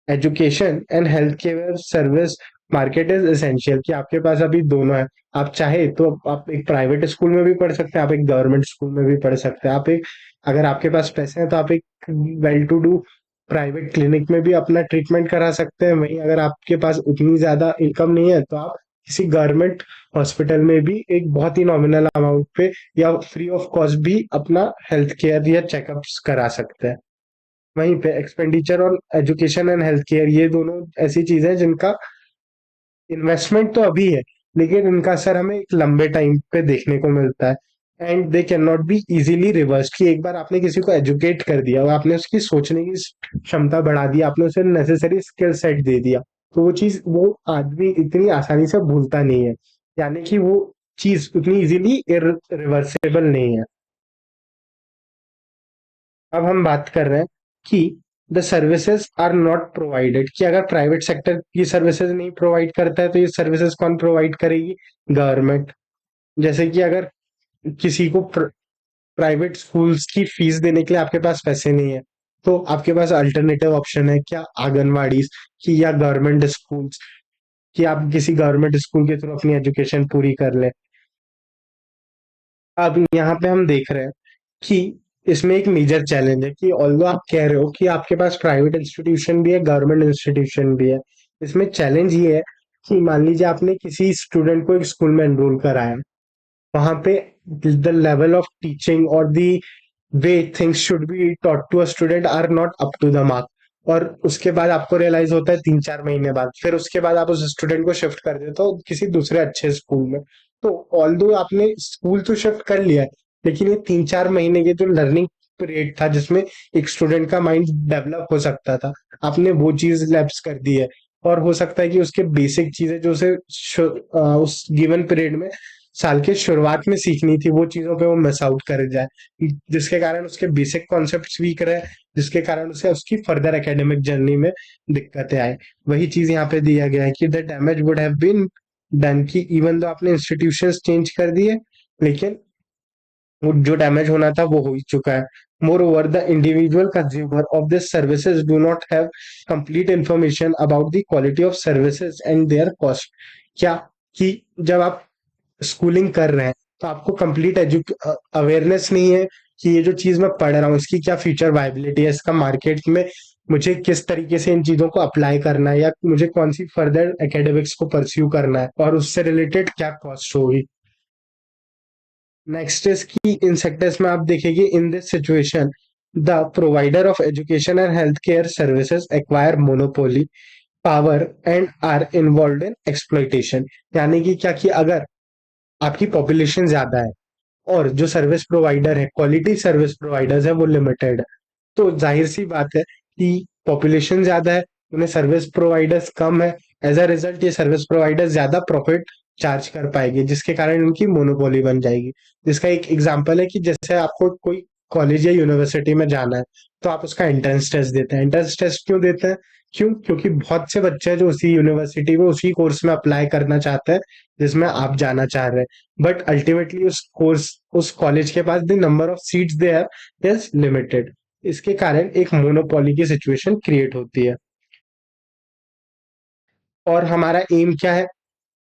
education and health care service market is essential, कि आपके पास अभी दोनों है। आप चाहे तो आप एक प्राइवेट स्कूल में भी पढ़ सकते हैं, आप एक गवर्नमेंट स्कूल में भी पढ़ सकते हैं। आप एक, अगर आपके पास पैसे हैं तो आप एक well to do private clinic में भी अपना ट्रीटमेंट करा सकते हैं। वहीं अगर आपके पास उतनी ज्यादा इनकम नहीं है तो आप किसी गवर्नमेंट हॉस्पिटल में भी एक बहुत ही नॉमिनल अमाउंट पे या फ्री ऑफ कॉस्ट भी अपना हेल्थ केयर या चेकअप्स करा सकते हैं। वहीं पे expenditure on education and health care, ये दोनों ऐसी चीजें हैं जिनका इन्वेस्टमेंट तो अभी है, लेकिन इनका असर हमें एक लंबे टाइम पे देखने को मिलता है। And they can not be easily reverse, कि एक बार आपने किसी को एजुकेट कर दिया और आपने उसकी सोचने की क्षमता बढ़ा दी, आपने उसे नेसेसरी स्किल सेट दे दिया, तो वो चीज वो आदमी इतनी आसानी से भूलता नहीं है। यानी कि वो चीज उतनी इजीली रिवर्सेबल नहीं है। अब हम बात कर रहे हैं कि the services are not provided, कि अगर प्राइवेट सेक्टर ये सर्विसेज नहीं प्रोवाइड करता है तो ये सर्विसेज कौन प्रोवाइड करेगी? गवर्नमेंट। जैसे कि अगर किसी को प्राइवेट स्कूल्स की फीस देने के लिए आपके पास पैसे नहीं है, तो आपके पास अल्टरनेटिव ऑप्शन है क्या? आंगनवाड़ी की या गवर्नमेंट स्कूल्स, कि आप किसी गवर्नमेंट स्कूल के थ्रू अपनी एजुकेशन पूरी कर ले। अब यहाँ पे हम देख रहे हैं कि इसमें एक मेजर चैलेंज है कि ऑल्दो आप कह रहे हो कि आपके पास प्राइवेट इंस्टीट्यूशन भी है, गवर्नमेंट इंस्टीट्यूशन भी है, इसमें चैलेंज ये है कि मान लीजिए आपने किसी स्टूडेंट को एक स्कूल में एनरोल कराया, वहां पे द लेवल ऑफ टीचिंग और the way things should be taught to a student are not up to the mark. और उसके बाद आपको रियलाइज होता है 3-4 महीने बाद, फिर उसके बाद आप उस स्टूडेंट को शिफ्ट कर देते हो किसी दूसरे अच्छे स्कूल में। तो ऑल्दो आपने स्कूल तो शिफ्ट कर लिया है, लेकिन ये 3-4 महीने के जो लर्निंग पीरियड था जिसमें एक स्टूडेंट का माइंड डेवलप हो सकता था, आपने वो चीज लैप्स कर दी है। और हो सकता है कि उसके बेसिक चीजें जो उसे उस गिवन पीरियड में साल के शुरुआत में सीखनी थी, वो चीजों पे वो मिस आउट कर जाए, जिसके कारण उसके बेसिक कॉन्सेप्ट्स वीक रहे, जिसके कारण उसे उसकी फर्दर एकेडमिक जर्नी में दिक्कतें आए। वही चीज यहाँ पे दिया गया है कि the damage would have been done, की इवन दो आपने इंस्टीट्यूशंस चेंज कर दिए, लेकिन वो जो डैमेज होना था वो हो ही चुका है। More over the individual consumer of this services do not have complete information about the quality of services and there cost. क्या, कि जब आप स्कूलिंग कर रहे हैं तो आपको कंप्लीट अवेयरनेस नहीं है कि ये जो चीज मैं पढ़ रहा हूँ इसकी क्या फ्यूचर वायबिलिटी है, इसका मार्केट में मुझे किस तरीके से इन चीजों को अप्लाई करना है, या मुझे कौन सी फर्दर एकेडमिक्स को परस्यू करना है और उससे रिलेटेड क्या कॉस्ट होगी। नेक्स्ट इज की इन सेक्टर्स में आप देखेंगे, in this situation the provider of education and health care services acquire monopoly power and are involve in exploitation. यानी कि क्या, कि अगर आपकी पॉपुलेशन ज्यादा है और जो सर्विस प्रोवाइडर है, क्वालिटी सर्विस प्रोवाइडर्स है, वो लिमिटेड है, तो जाहिर सी बात है कि पॉपुलेशन ज्यादा है, उन्हें सर्विस प्रोवाइडर्स कम है, एज अ रिजल्ट ये सर्विस प्रोवाइडर ज्यादा प्रॉफिट चार्ज कर पाएंगे, जिसके कारण उनकी मोनोपोली बन जाएगी। जिसका एक एग्जांपल है कि जैसे आपको कोई कॉलेज या यूनिवर्सिटी में जाना है, तो आप उसका एंट्रेंस टेस्ट देते हैं। एंट्रेंस टेस्ट क्यों देते हैं? क्यों? क्योंकि बहुत से बच्चे हैं जो उसी यूनिवर्सिटी में उसी कोर्स में अप्लाई करना चाहते हैं जिसमें आप जाना चाह रहे हैं, बट अल्टीमेटली उस कॉलेज के पास the number of seats there is limited. इसके कारण एक मोनोपोली की सिचुएशन क्रिएट होती है। और हमारा एम क्या है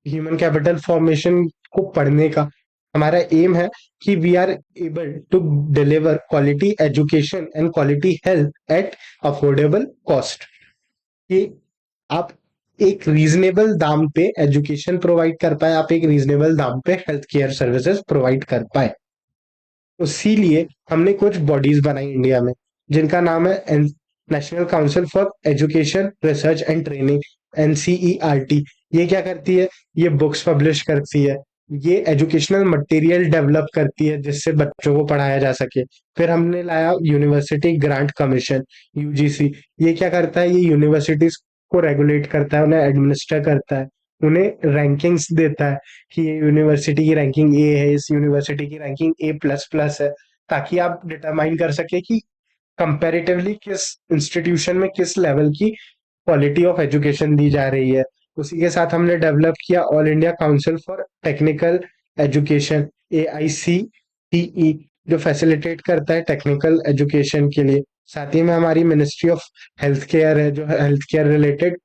ह्यूमन कैपिटल फॉर्मेशन को पढ़ने का? हमारा एम है कि we are able to deliver quality education and quality health at affordable cost, कि आप एक रीजनेबल दाम पे एजुकेशन प्रोवाइड कर पाए, आप एक रीजनेबल दाम पे हेल्थ केयर सर्विसेज प्रोवाइड कर पाए। इसीलिए हमने कुछ बॉडीज बनाई इंडिया में, जिनका नाम है national council for education research and training, NCERT। ये क्या करती है? ये बुक्स पब्लिश करती है, ये एजुकेशनल मटेरियल डेवलप करती है जिससे बच्चों को पढ़ाया जा सके। फिर हमने लाया यूनिवर्सिटी ग्रांट कमीशन, UGC। ये क्या करता है? ये यूनिवर्सिटीज को रेगुलेट करता है, उन्हें एडमिनिस्टर करता है, उन्हें रैंकिंग्स देता है कि ये यूनिवर्सिटी की रैंकिंग ए है, इस यूनिवर्सिटी की रैंकिंग A++ है, ताकि आप डिटरमाइन कर सके कि कंपैरेटिवली किस इंस्टीट्यूशन में किस लेवल की क्वालिटी ऑफ एजुकेशन दी जा रही है। उसी के साथ हमने डेवलप किया all India council for technical education, AICTE, जो फैसिलिटेट करता है टेक्निकल एजुकेशन के लिए। साथ ही में हमारी मिनिस्ट्री ऑफ हेल्थ केयर है, जो health care related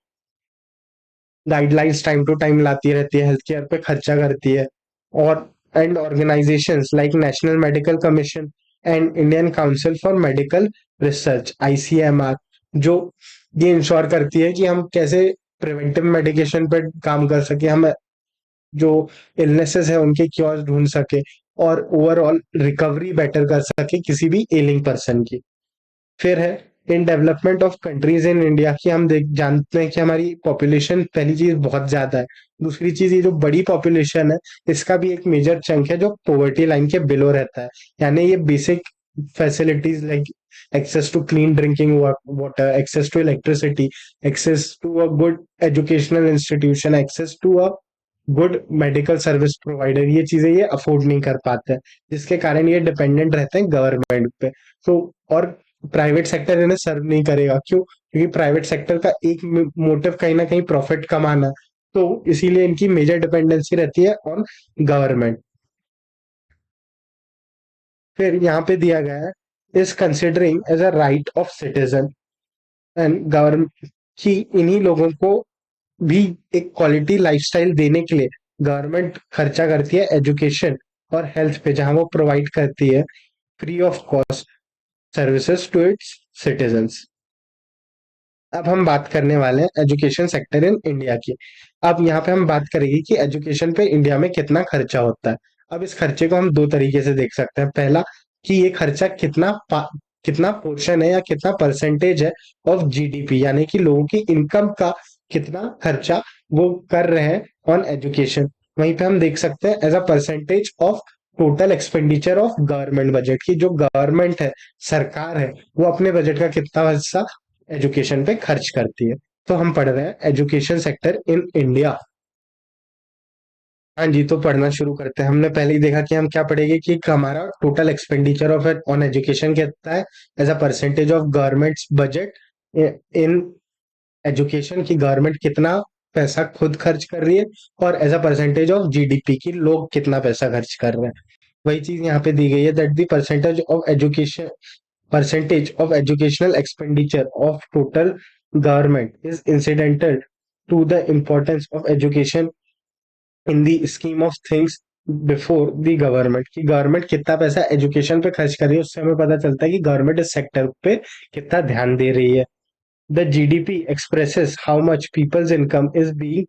guidelines time to time लाती रहती है, हेल्थ केयर पे खर्चा करती है। और and organisations like national medical commission and Indian council for medical research, ICMR, जो ये इंश्योर करती है कि हम कैसे प्रिवेंटिव मेडिकेशन पे काम कर सके, हम जो इलनेसेस है उनके क्योर्स ढूंढ सके, और ओवरऑल रिकवरी बेटर कर सके किसी भी एलिंग पर्सन की। फिर है in development of countries in India, की हम देख जानते हैं कि हमारी पॉपुलेशन, पहली चीज, बहुत ज्यादा है। दूसरी चीज, ये जो बड़ी पॉपुलेशन है, इसका भी एक मेजर चंक है जो पॉवर्टी लाइन के बिलो रहता है। यानी ये basic facilities like access to clean drinking water, access to electricity, access to a good educational institution, access to a good medical service provider, ये चीजें ये अफोर्ड नहीं कर पाते हैं, जिसके कारण ये डिपेंडेंट रहते हैं गवर्नमेंट पे। तो और प्राइवेट सेक्टर इन्हें सर्व नहीं करेगा, क्यों? क्योंकि प्राइवेट सेक्टर का एक मोटिव कहीं ना कहीं प्रॉफिट कमाना, तो इसीलिए इनकी मेजर डिपेंडेंसी रहती है ऑन गवर्नमेंट। फिर यहाँ पे दिया गया है is considering as a right of citizen and government, कि इन्हीं लोगों को भी एक क्वालिटी लाइफस्टाइल देने के लिए गवर्नमेंट खर्चा करती है एजुकेशन और हेल्थ पे, जहां वो प्रोवाइड करती है free of cost services to its citizens. अब हम बात करने वाले हैं एजुकेशन सेक्टर इन इंडिया की। अब यहाँ पे हम बात करेंगे कि एजुकेशन पे इंडिया में कितना खर्चा होता है। अब इस खर्चे को हम दो तरीके से देख सकते हैं। पहला, कि ये खर्चा कितना पोर्शन है या कितना परसेंटेज है ऑफ GDP, यानी कि लोगों की इनकम का कितना खर्चा वो कर रहे हैं ऑन एजुकेशन। वहीं पे हम देख सकते हैं as a percentage of total expenditure of government budget, की जो गवर्नमेंट है, सरकार है, वो अपने बजट का कितना हिस्सा एजुकेशन पे खर्च करती है। तो हम पढ़ रहे हैं एजुकेशन सेक्टर इन इंडिया। हाँ जी, तो पढ़ना शुरू करते हैं। हमने पहले ही देखा कि हम क्या पढ़ेंगे, कि हमारा total expenditure of on education कितना है as a percentage of government's budget in education, की गवर्नमेंट कितना पैसा खुद खर्च कर रही है, और as a percentage of GDP, की लोग कितना पैसा खर्च कर रहे हैं। वही चीज यहाँ पे दी गई है, that the percentage of educational expenditure of total government is incidental to the importance of education in the scheme of things before the government, की गवर्नमेंट कितना पैसा एजुकेशन पे खर्च कर रही है, उससे हमें पता चलता है कि गवर्नमेंट इस सेक्टर पे कितना ध्यान दे रही है। The GDP expresses how much people's income is being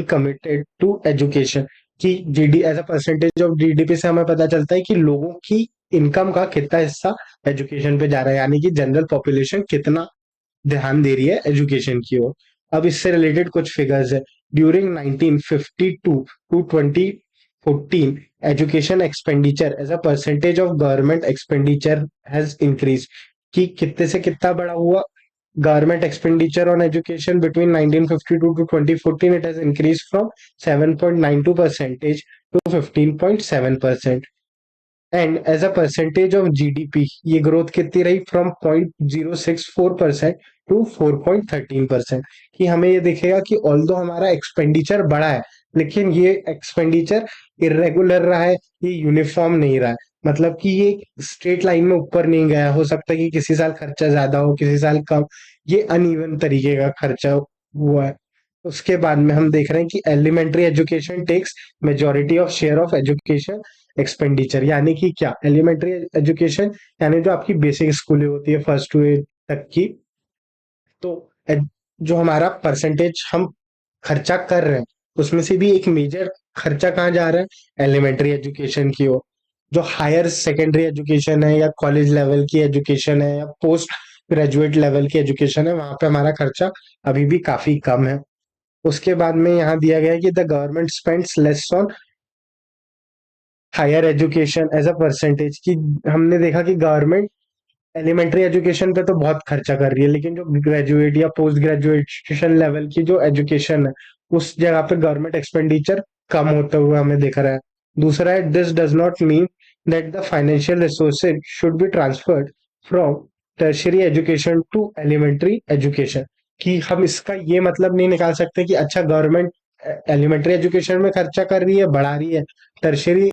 committed to education, कि GD as a percentage of GDP से हमें पता चलता है कि लोगों की इनकम का कितना हिस्सा एजुकेशन पे जा रहा है, यानी कि जनरल पॉपुलेशन कितना ध्यान दे रही है एजुकेशन की ओर। अब इससे रिलेटेड कुछ फिगर्स है। During 1952 to 2014, education expenditure as a percentage of government expenditure has increase, कि कितने से कितना बड़ा हुआ government expenditure on education between 1952 to 2014, it has increase from 7.92 percentage to 15.7%। And as a percentage of GDP, ये growth कितनी रही? From 0.064% to 4.13%। कि हमें ये दिखेगा कि ऑल्दो हमारा एक्सपेंडिचर बढ़ा है, लेकिन ये एक्सपेंडिचर इरेगुलर रहा है, ये यूनिफॉर्म नहीं रहा है। मतलब कि ये स्ट्रेट लाइन में ऊपर नहीं गया, हो सकता है कि किसी साल खर्चा ज्यादा हो, किसी साल कम, ये अनइवन तरीके का खर्चा हुआ है। उसके बाद में हम देख रहे हैं कि elementary education takes majority of share of education expenditure, यानी कि क्या? एलिमेंट्री एजुकेशन यानी जो आपकी बेसिक स्कूलें होती है, फर्स्ट टू एट तक की। तो जो हमारा परसेंटेज हम खर्चा कर रहे हैं, उसमें से भी एक मेजर खर्चा कहाँ जा रहा है? एलिमेंट्री एजुकेशन की ओर। जो हायर सेकेंडरी एजुकेशन है या कॉलेज लेवल की एजुकेशन है या पोस्ट ग्रेजुएट लेवल की एजुकेशन है, वहां पे हमारा खर्चा अभी भी काफी कम है। उसके बाद में यहाँ दिया गया है कि the government spends less on higher education as a percentage, की हमने देखा कि गवर्नमेंट एलिमेंट्री एजुकेशन पे तो बहुत खर्चा कर रही है, लेकिन जो ग्रेजुएट या पोस्ट ग्रेजुएशन लेवल की जो एजुकेशन है, उस जगह पे गवर्नमेंट एक्सपेंडिचर कम होते हुए हमें दिख रहा है। दूसरा है, this does not mean that the financial resources should be transferred from tertiary education to elementary education, कि हम इसका ये मतलब नहीं निकाल सकते कि अच्छा गवर्नमेंट एलिमेंट्री एजुकेशन में खर्चा कर रही है, बढ़ा रही है, टर्शियरी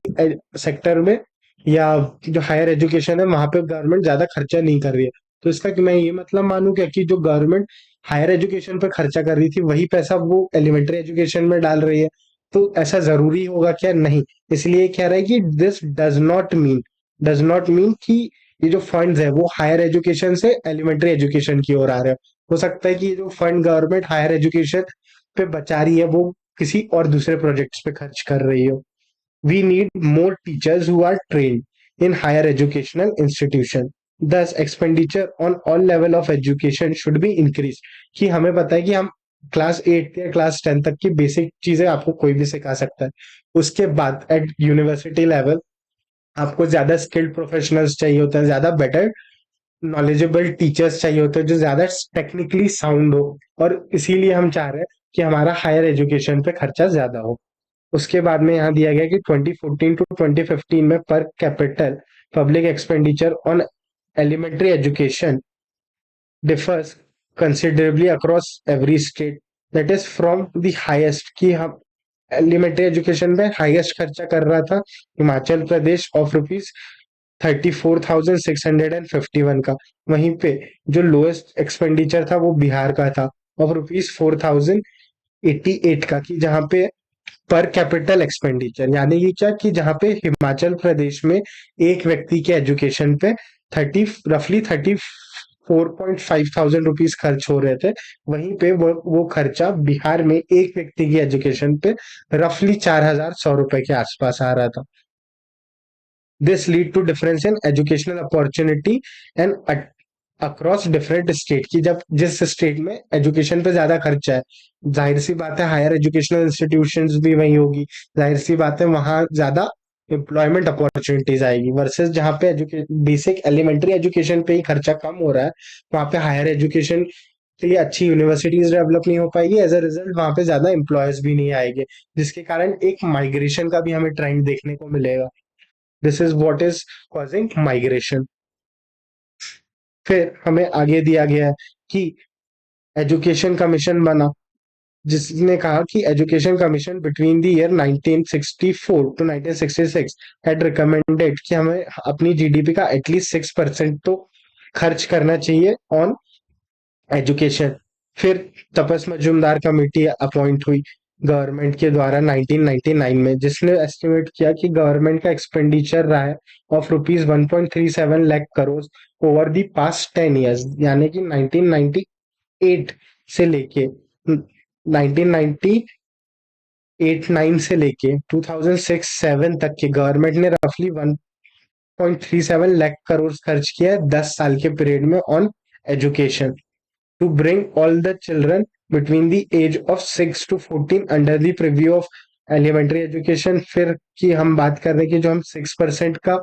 सेक्टर में या जो हायर एजुकेशन है वहां पे गवर्नमेंट ज्यादा खर्चा नहीं कर रही है। तो इसका कि मैं ये मतलब मानूं क्या कि जो गवर्नमेंट हायर एजुकेशन पे खर्चा कर रही थी वही पैसा वो एलिमेंट्री एजुकेशन में डाल रही है? तो ऐसा जरूरी होगा क्या? नहीं। इसलिए ये कह रहा है कि दिस डज नॉट मीन कि ये जो फंड्स है वो हायर एजुकेशन से एलिमेंट्री एजुकेशन की ओर आ रहे हैं। हो सकता है कि ये जो फंड गवर्नमेंट हायर एजुकेशन पे बचा रही है वो किसी और दूसरे प्रोजेक्ट्स पे खर्च कर रही हो। We need more teachers who are trained in higher educational institution. Thus, expenditure on all level of education should be increased. कि हमें पता है कि हम क्लास 8 या क्लास 10 तक की बेसिक चीजें आपको कोई भी सिखा सकता है। उसके बाद एट यूनिवर्सिटी लेवल आपको ज्यादा स्किल्ड प्रोफेशनल्स चाहिए होते हैं, ज्यादा बेटर नॉलेजेबल टीचर्स चाहिए होते हैं जो ज्यादा टेक्निकली साउंड हो, और इसीलिए हम चाह रहे हैं कि हमारा हायर एजुकेशन पे खर्चा ज्यादा हो। उसके बाद में यहाँ दिया गया कि 2014 टू 2015 में पर capital public expenditure on elementary education differs considerably across every state, that is from the highest, कि हम एलिमेंट्री एजुकेशन में हाईएस्ट खर्चा कर रहा था हिमाचल प्रदेश ऑफ रुपीज 34,651 का। वहीं पे जो लोएस्ट एक्सपेंडिचर था वो बिहार का था, ऑफ रुपीज 4,088 का, कि जहाँ पे पर कैपिटल एक्सपेंडिचर यानी कि क्या, कि जहाँ पे हिमाचल प्रदेश में एक व्यक्ति के एजुकेशन पे रफली 34,500 रुपीज खर्च हो रहे थे, वहीं पे वो खर्चा बिहार में एक व्यक्ति की एजुकेशन पे रफली 4,100 रुपए के आसपास आ रहा था। This lead to difference in educational opportunity and across different state, की जब जिस स्टेट में एजुकेशन पे ज्यादा खर्चा है, जाहिर सी बात है हायर एजुकेशनल इंस्टीट्यूशंस भी वही होगी, जाहिर सी बात है वहां ज्यादा एम्प्लॉयमेंट अपॉर्चुनिटीज आएगी, वर्सेस जहाँ पे बेसिक एलिमेंट्री एजुकेशन पे ही खर्चा कम हो रहा है, वहां पे हायर एजुकेशन के लिए अच्छी यूनिवर्सिटीज डेवलप नहीं हो पाएगी, एज अ रिजल्ट वहां पे ज्यादा एम्प्लॉयज भी नहीं आएंगे, जिसके कारण एक माइग्रेशन का भी हमें ट्रेंड देखने को मिलेगा। This is what is causing migration. फिर हमें आगे दिया गया है कि एजुकेशन कमीशन बना, जिसने कहा कि education commission between the year 1964 to 1966 had recommended कि हमें अपनी जीडीपी का एटलीस्ट 6% तो खर्च करना चाहिए ऑन एजुकेशन। फिर तपस मजूमदार कमेटी अपॉइंट हुई गवर्नमेंट के द्वारा 1999 में, जिसने एस्टिमेट किया कि गवर्नमेंट का एक्सपेंडिचर रहा है of rupees 1.37 lakh crore over the past 10 years, यानी कि 1998 से लेके 1998-9 से लेके 2006-7 तक के गवर्नमेंट ने रफली 1.37 लाख करोड़ खर्च किया है 10 साल के पीरियड में on education, to bring all the children between the age of 6 to 14 under the preview of elementary education। फिर की हम बात कर रहे हैं कि जो हम 6% का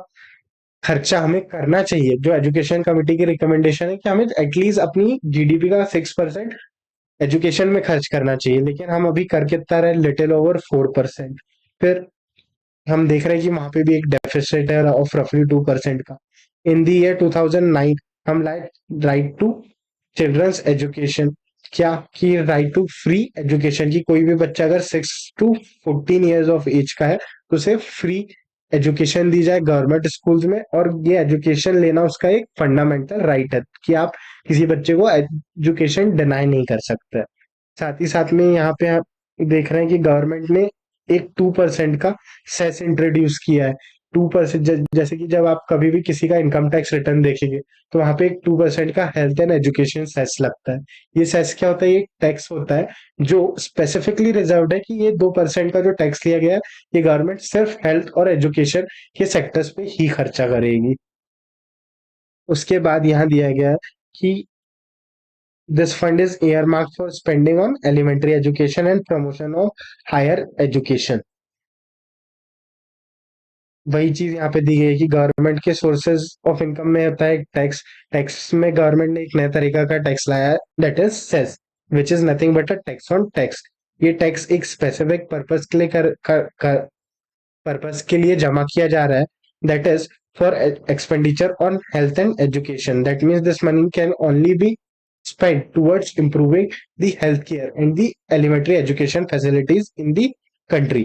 खर्चा हमें करना चाहिए, जो एजुकेशन कमेटी की रिकमेंडेशन है कि हमें एटलीस्ट अपनी जीडीपी का 6% एजुकेशन में खर्च करना चाहिए, लेकिन हम अभी कर कितना रहे, लिटिल ओवर 4%। फिर हम देख रहे हैं कि वहां पे भी एक डेफिसिट है ऑफ रफली 2% का। इन द ईयर 2009 हम like right to children's education, क्या कि राइट टू फ्री एजुकेशन, की कोई भी बच्चा अगर 6 to 14 ईयर्स ऑफ एज का है तो उसे फ्री एजुकेशन दी जाए गवर्नमेंट स्कूल्स में, और ये एजुकेशन लेना उसका एक फंडामेंटल राइट है कि आप किसी बच्चे को एजुकेशन डिनाई नहीं कर सकते। साथ ही साथ में यहाँ पे आप देख रहे हैं कि गवर्नमेंट ने एक 2% का सेस इंट्रोड्यूस किया है, 2%, जैसे कि जब आप कभी भी किसी का इनकम टैक्स रिटर्न देखेंगे तो वहां पे एक 2% का हेल्थ एंड एजुकेशन सेस लगता है। ये सेस क्या होता है? ये टैक्स होता है जो स्पेसिफिकली रिजर्व्ड है, कि ये 2% का जो टैक्स लिया गया है, ये गवर्नमेंट सिर्फ हेल्थ और एजुकेशन के सेक्टर्स पे ही खर्चा करेगी। उसके बाद यहाँ दिया गया है कि this fund is earmarked for spending on elementary education and promotion of higher education. वही चीज यहाँ पे दी गई है कि गवर्नमेंट के सोर्सेज ऑफ इनकम में होता है टैक्स। टैक्स में गवर्नमेंट ने एक नया तरीका का टैक्स लाया है, that is cess, which is nothing but a tax on tax. ये टैक्स एक स्पेसिफिक पर्पस के लिए पर्पस के लिए जमा किया जा रहा है, that is for expenditure on health and education. That means this money can only be spent towards improving the healthcare and the elementary education facilities in the country।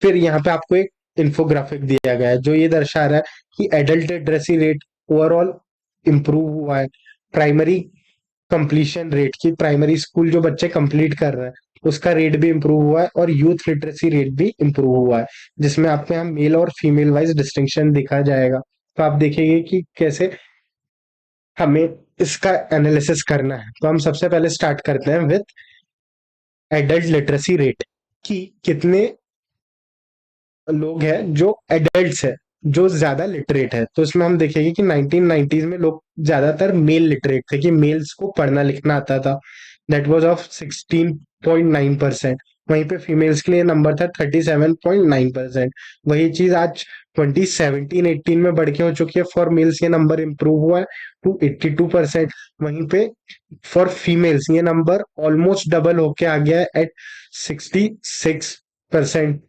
फिर यहाँ पे आपको एक इंफोग्राफिक दिया गया है जो ये दर्शा रहा है कि adult literacy rate overall improve हुआ है। प्राइमरी कंप्लीशन रेट, की प्राइमरी स्कूल जो बच्चे कंप्लीट कर रहे हैं उसका रेट भी इंप्रूव हुआ है, और यूथ लिटरेसी रेट भी इंप्रूव हुआ है, जिसमें आपको यहाँ मेल और फीमेल वाइज डिस्टिंक्शन दिखा जाएगा। तो आप देखेंगे कि कैसे हमें इसका एनालिसिस करना है। तो हम सबसे पहले स्टार्ट करते हैं विथ एडल्ट लिटरेसी रेट, कि कितने लोग हैं जो एडल्ट्स है जो ज्यादा लिटरेट है। तो इसमें हम देखेंगे कि 1990s में लोग ज्यादातर मेल लिटरेट थे, कि मेल्स को पढ़ना लिखना आता था, दैट वाज ऑफ 16.9%। वहीं पे फीमेल्स के लिए नंबर था 37.9%। वही चीज आज 2017-18 में बढ़ के हो चुकी है, फॉर मेल्स ये नंबर इंप्रूव हुआ है टू 82%। वहीं पे फॉर फीमेल्स ये नंबर ऑलमोस्ट डबल होके आ गया है एट 66%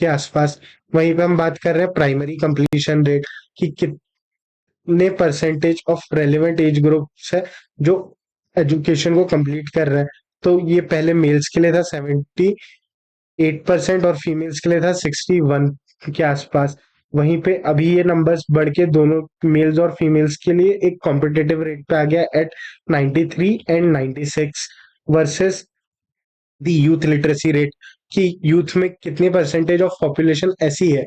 के आसपास। वहीं पे हम बात कर रहे हैं प्राइमरी कंप्लीशन रेट, कि कितने percentage of relevant age groups है जो एजुकेशन को कंप्लीट कर रहे हैं। तो ये पहले मेल्स के लिए था 78% और फीमेल्स के लिए था 61 के आसपास। वहीं पे अभी ये नंबर्स बढ़ के दोनों मेल्स और फीमेल्स के लिए एक कॉम्पिटेटिव रेट पे आ गया at 93 and 96 versus the youth literacy rate, कि यूथ में कितनी परसेंटेज ऑफ पॉपुलेशन ऐसी है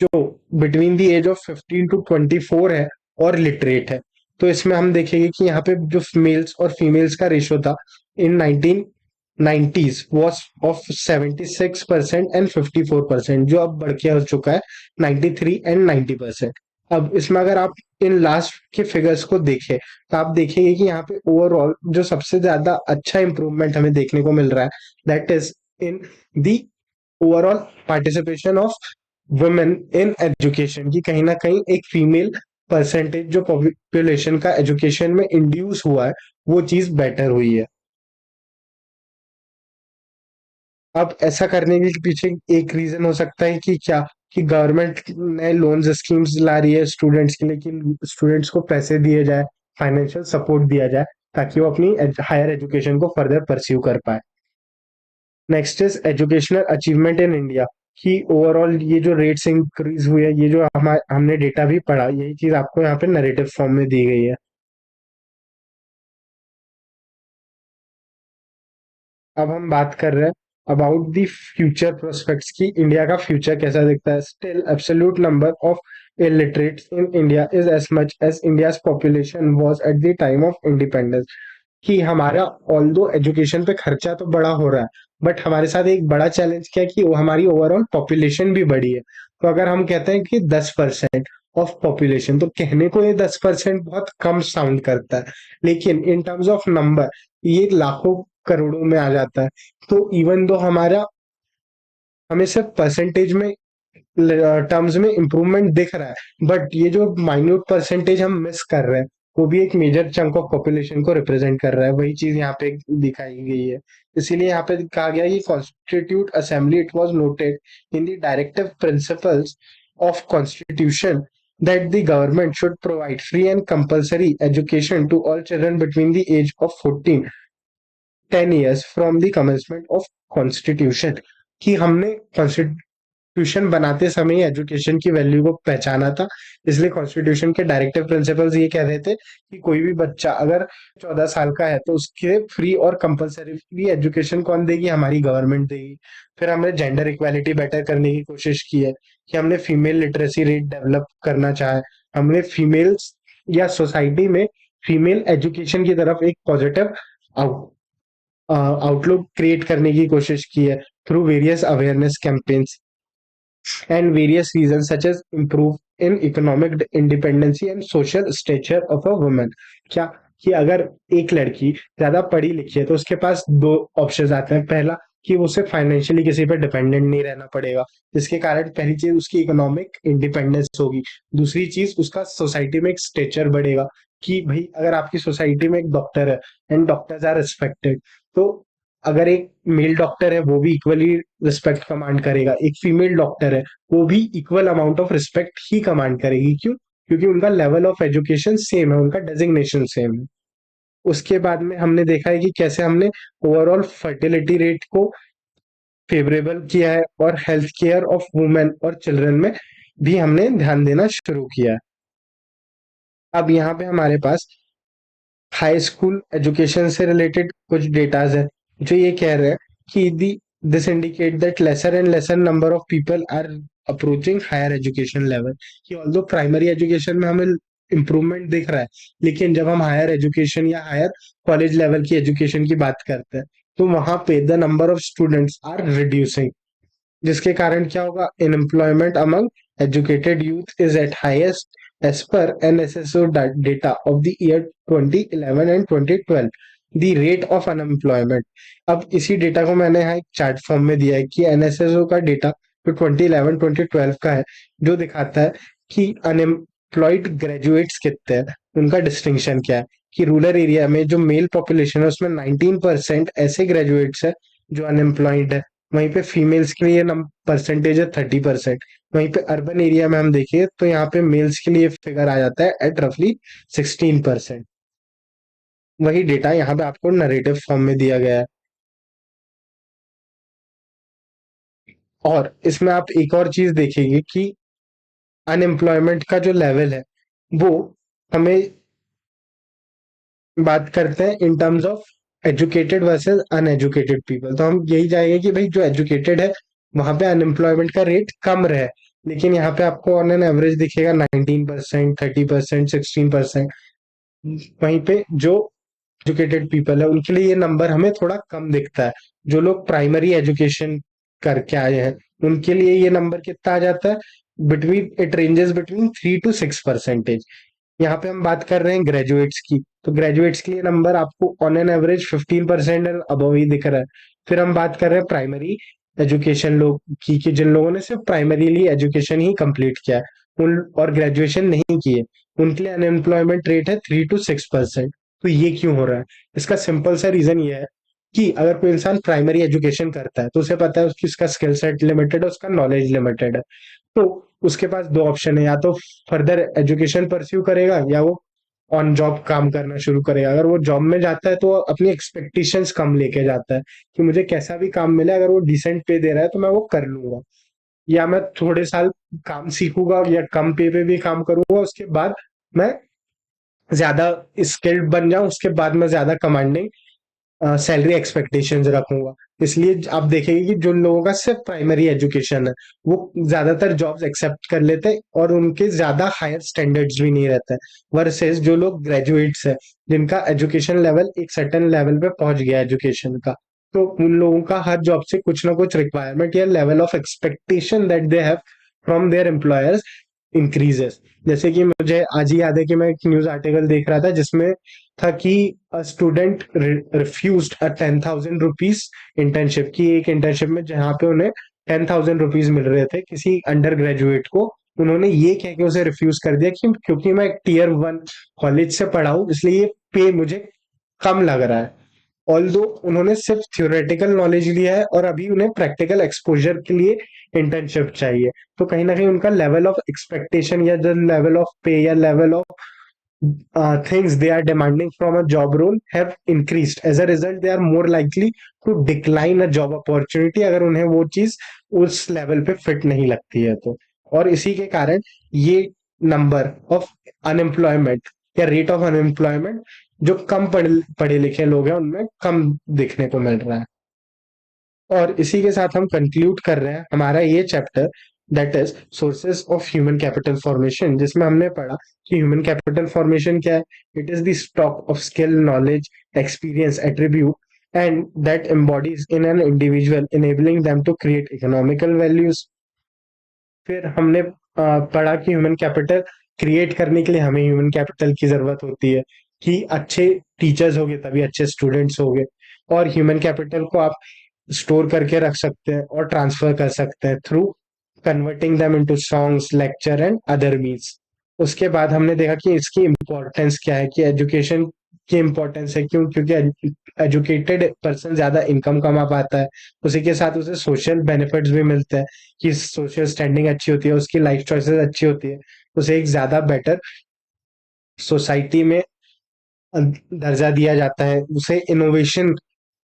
जो between the age of 15 to 24 है और लिटरेट है। तो इसमें हम देखेंगे कि यहाँ पे जो मेल्स और फीमेल्स का रेशियो था इन 1990s वॉज ऑफ 76% एंड 54%, जो अब बढ़ के हो चुका है 93 एंड 90%। अब इसमें अगर आप इन लास्ट के फिगर्स को देखें तो आप देखेंगे कि यहाँ पे ओवरऑल जो सबसे ज्यादा अच्छा इंप्रूवमेंट हमें देखने को मिल रहा है, that is in the overall participation of women in education, की कहीं ना कहीं एक फीमेल परसेंटेज जो पॉपुलेशन का एजुकेशन में इंड्यूस हुआ है वो चीज बेटर हुई है। अब ऐसा करने के पीछे एक रीजन हो सकता है कि क्या, कि गवर्नमेंट नए लोन्स स्कीम्स ला रही है स्टूडेंट्स के लिए, कि स्टूडेंट्स को पैसे दिए जाए, फाइनेंशियल सपोर्ट दिया जाए, ताकि वो अपनी हायर एजुकेशन को फर्दर परस्यू कर पाए। Next is educational achievement in India, कि ओवरऑल ये जो रेट्स इंक्रीज हुए हैं, ये जो हमने डेटा भी पढ़ा, यही चीज आपको यहाँ पे नरेटिव फॉर्म में दी गई है। अब हम बात कर रहे हैं अबाउट द फ्यूचर प्रोस्पेक्ट्स, की इंडिया का फ्यूचर कैसा दिखता है। Still absolute number of illiterates in India is as much as India's population was at the time of independence, कि हमारा ऑल्दो एजुकेशन पे खर्चा तो बड़ा हो रहा है, बट हमारे साथ एक बड़ा चैलेंज क्या है कि वो हमारी ओवरऑल पॉपुलेशन भी बढ़ी है। तो अगर हम कहते हैं कि 10% ऑफ पॉपुलेशन, तो कहने को ये 10% बहुत कम साउंड करता है, लेकिन इन टर्म्स ऑफ नंबर ये लाखों करोड़ों में आ जाता है। तो इवन दो हमारा, हमें सिर्फ परसेंटेज में टर्म्स में इंप्रूवमेंट दिख रहा है, बट ये जो माइन्यूट परसेंटेज हम मिस कर रहे हैं वो भी एक मेजर चंक ऑफ पॉपुलेशन को रिप्रेजेंट कर रहा है। वही चीज यहाँ पे दिखाई गई है। इसीलिए यहाँ पे कहा गया कि constitute assembly it was noted in the directive principles of constitution that the government should provide free and compulsory education to all children between the age of 14 10 years from the commencement of constitution, कि हमने constitution बनाते समय education की value को पहचाना था। इसलिए constitution के डायरेक्टिव प्रिंसिपल्स ये कह रहे थे कि कोई भी बच्चा अगर 14 साल का है तो उसके फ्री और कंपलसरी एजुकेशन कौन देगी? हमारी गवर्नमेंट देगी। फिर हमने जेंडर इक्वालिटी बेटर करने की कोशिश की है कि हमने फीमेल लिटरेसी रेट डेवलप करना चाहे। हमने फीमेल्स या सोसाइटी में फीमेल एजुकेशन की तरफ एक पॉजिटिव आउटलुक क्रिएट करने की कोशिश की है through various awareness campaigns and various reasons such as improve in economic independency and social stature of a woman। क्या कि अगर एक लड़की ज्यादा पढ़ी लिखी है तो उसके पास दो ऑप्शंस आते हैं। पहला कि उसे फाइनेंशियली किसी पे डिपेंडेंट नहीं रहना पड़ेगा, जिसके कारण पहली चीज उसकी इकोनॉमिक इंडिपेंडेंस होगी। दूसरी चीज उसका सोसाइटी में एक स्टेचर बढ़ेगा कि भाई अगर आपकी सोसाइटी में एक डॉक्टर है एंड डॉक्टर्स आर रिस्पेक्टेड, तो अगर एक मेल डॉक्टर है वो भी इक्वली रिस्पेक्ट कमांड करेगा, एक फीमेल डॉक्टर है वो भी equal amount of respect he command करेगी। क्यों? क्योंकि उनका लेवल ऑफ एजुकेशन सेम है, उनका डेजिग्नेशन सेम है। उसके बाद में हमने देखा है कि कैसे हमने ओवरऑल फर्टिलिटी रेट को फेवरेबल किया है और हेल्थ केयर ऑफ वुमेन और चिल्ड्रन में भी हमने ध्यान देना शुरू किया है। अब यहाँ पे हमारे पास हाई स्कूल एजुकेशन से रिलेटेड कुछ डेटाज है जो ये कह रहे हैं कि this indicate that lesser and lesser number of people are approaching higher education level. कि ऑल्दो प्राइमरी एजुकेशन में हमें इम्प्रूवमेंट दिख रहा है, लेकिन जब हम हायर एजुकेशन या हायर कॉलेज लेवल की एजुकेशन की बात करते हैं तो वहां पे the number of students are reducing, जिसके कारण क्या होगा? Unemployment among educated youth is eight highest as per NSSO data of the year 2011 and 2012, the rate of unemployment। अब इसी डेटा को मैंने यहाँ एक चार्ट फॉर्म में दिया है कि एनएसएसओ का डेटा जो 2011 2012 का है, जो दिखाता है कि अनएम्प्लॉयड ग्रेजुएट्स कितने हैं, उनका डिस्टिंक्शन क्या है। कि रूरल एरिया में जो मेल पॉपुलेशन है उसमें 19% ऐसे ग्रेजुएट्स है जो अनएम्प्लॉयड है। वहीं पे फीमेल्स के लिए परसेंटेज है 30%। वहीं पे अर्बन एरिया में हम देखें तो यहाँ पे मेल्स के लिए फिगर आ जाता है एट रफली 16%। वही डेटा यहाँ पे आपको नरेटिव फॉर्म में दिया गया है। और इसमें आप एक और चीज देखेंगे कि अनएम्प्लॉयमेंट का जो लेवल है वो हमें बात करते हैं in terms of educated versus uneducated people. तो हम यही चाहेंगे कि भाई जो एजुकेटेड है वहां पे अनएम्प्लॉयमेंट का रेट कम रहे, लेकिन यहाँ पे आपको ऑन एन एवरेज दिखेगा 19%, 30%, 16%। वहीं पे जो एजुकेटेड पीपल है उनके लिए ये नंबर हमें थोड़ा कम दिखता है। जो लोग प्राइमरी एजुकेशन करके आए हैं उनके लिए ये नंबर कितना आ जाता है? Between it ranges between 3 to 6%। यहाँ पे हम बात कर रहे हैं ग्रेजुएट्स की, तो ग्रेजुएट्स के लिए नंबर आपको on an average 15% and above ही दिख रहा है। फिर हम बात कर रहे हैं प्राइमरी एजुकेशन लोग की कि जिन लोगों ने सिर्फ प्राइमरीली एजुकेशन ही कंप्लीट किया है उन और ग्रेजुएशन नहीं किए, उनके लिए अनएम्प्लॉयमेंट रेट है 3 to 6%। तो ये क्यों हो रहा है? इसका सिंपल सा रीजन ये है कि अगर कोई इंसान प्राइमरी एजुकेशन करता है तो उसे पता है उसकी उसका स्किल सेट लिमिटेड है, उसका नॉलेज लिमिटेड है। तो उसके पास दो ऑप्शन है, या तो फर्दर एजुकेशन परस्यू करेगा या वो ऑन जॉब काम करना शुरू करेगा। अगर वो जॉब में जाता है तो वो अपनी एक्सपेक्टेशंस कम लेके जाता है कि मुझे कैसा भी काम मिले, अगर वो डिसेंट पे दे रहा है तो मैं वो कर लूंगा, या मैं थोड़े साल काम सीखूंगा या कम पे पे भी काम करूंगा, उसके बाद मैं ज्यादा स्किल्ड बन जाऊं, उसके बाद मैं ज्यादा कमांडिंग सैलरी एक्सपेक्टेशंस रखूंगा। इसलिए आप देखेंगे कि जो लोगों का सिर्फ प्राइमरी एजुकेशन है वो ज्यादातर जॉब्स एक्सेप्ट कर लेते हैं और उनके ज्यादा हायर स्टैंडर्ड्स भी नहीं रहते हैं। वर्सेस जो लोग ग्रेजुएट्स है जिनका एजुकेशन लेवल एक सर्टेन लेवल पे पहुंच गया एजुकेशन का, तो उन लोगों का हर जॉब से कुछ ना कुछ रिक्वायरमेंट या level of expectation that they have from their employers increases. जैसे कि मुझे आज ही याद है कि मैं एक न्यूज आर्टिकल देख रहा था जिसमें था कि a student refused a 10,000 rupees internship की, एक इंटर्नशिप में जहाँ पे उन्हें 10,000 रुपीज मिल रहे थे किसी अंडर ग्रेजुएट को। उन्होंने ये कह के उसे रिफ्यूज कर दिया कि क्योंकि मैं एक टियर 1 कॉलेज से पढ़ा हूँ इसलिए ये पे मुझे कम लग रहा है। ऑल्दो उन्होंने सिर्फ थ्योरेटिकल नॉलेज लिया है और अभी उन्हें प्रैक्टिकल एक्सपोजर के लिए इंटर्नशिप चाहिए। तो कहीं ना कहीं उनका लेवल ऑफ एक्सपेक्टेशन या जो लेवल ऑफ पे या level of things they are demanding from a job role have increased. As a result, they are more likely to decline a job opportunity अगर उन्हें वो चीज उस लेवल पे फिट नहीं लगती है तो। और इसी के कारण ये नंबर ऑफ अनएम्प्लॉयमेंट या रेट ऑफ अनएम्प्लॉयमेंट जो कम पढ़े लिखे लोग हैं उनमें कम देखने को मिल रहा है। और इसी के साथ हम कंक्लूड कर रहे हैं हमारा ये chapter, that is sources of human capital formation, जिसमें हमने पढ़ा कि ह्यूमन कैपिटल फॉर्मेशन क्या है। It is the stock of skill, knowledge, experience, attribute and that embodies in an individual enabling them to create economical values. फिर हमने पढ़ा कि ह्यूमन कैपिटल क्रिएट करने के लिए हमें ह्यूमन कैपिटल की जरूरत होती है, कि अच्छे टीचर्स होंगे तभी अच्छे स्टूडेंट्स होंगे। और ह्यूमन कैपिटल को आप स्टोर करके रख सकते हैं और ट्रांसफर कर सकते हैं through converting them into songs, lecture and other means. उसके बाद हमने देखा कि इसकी इम्पोर्टेंस क्या है, कि एजुकेशन की इम्पोर्टेंस है। क्यों? क्योंकि एजुकेटेड पर्सन ज्यादा इनकम कमा पाता है, उसी के साथ उसे सोशल बेनिफिट्स भी मिलते हैं, कि सोशल स्टैंडिंग अच्छी होती है, उसकी लाइफ चॉइसेस अच्छी होती है, उसे एक ज्यादा बेटर सोसाइटी में दर्जा दिया जाता है, उसे इनोवेशन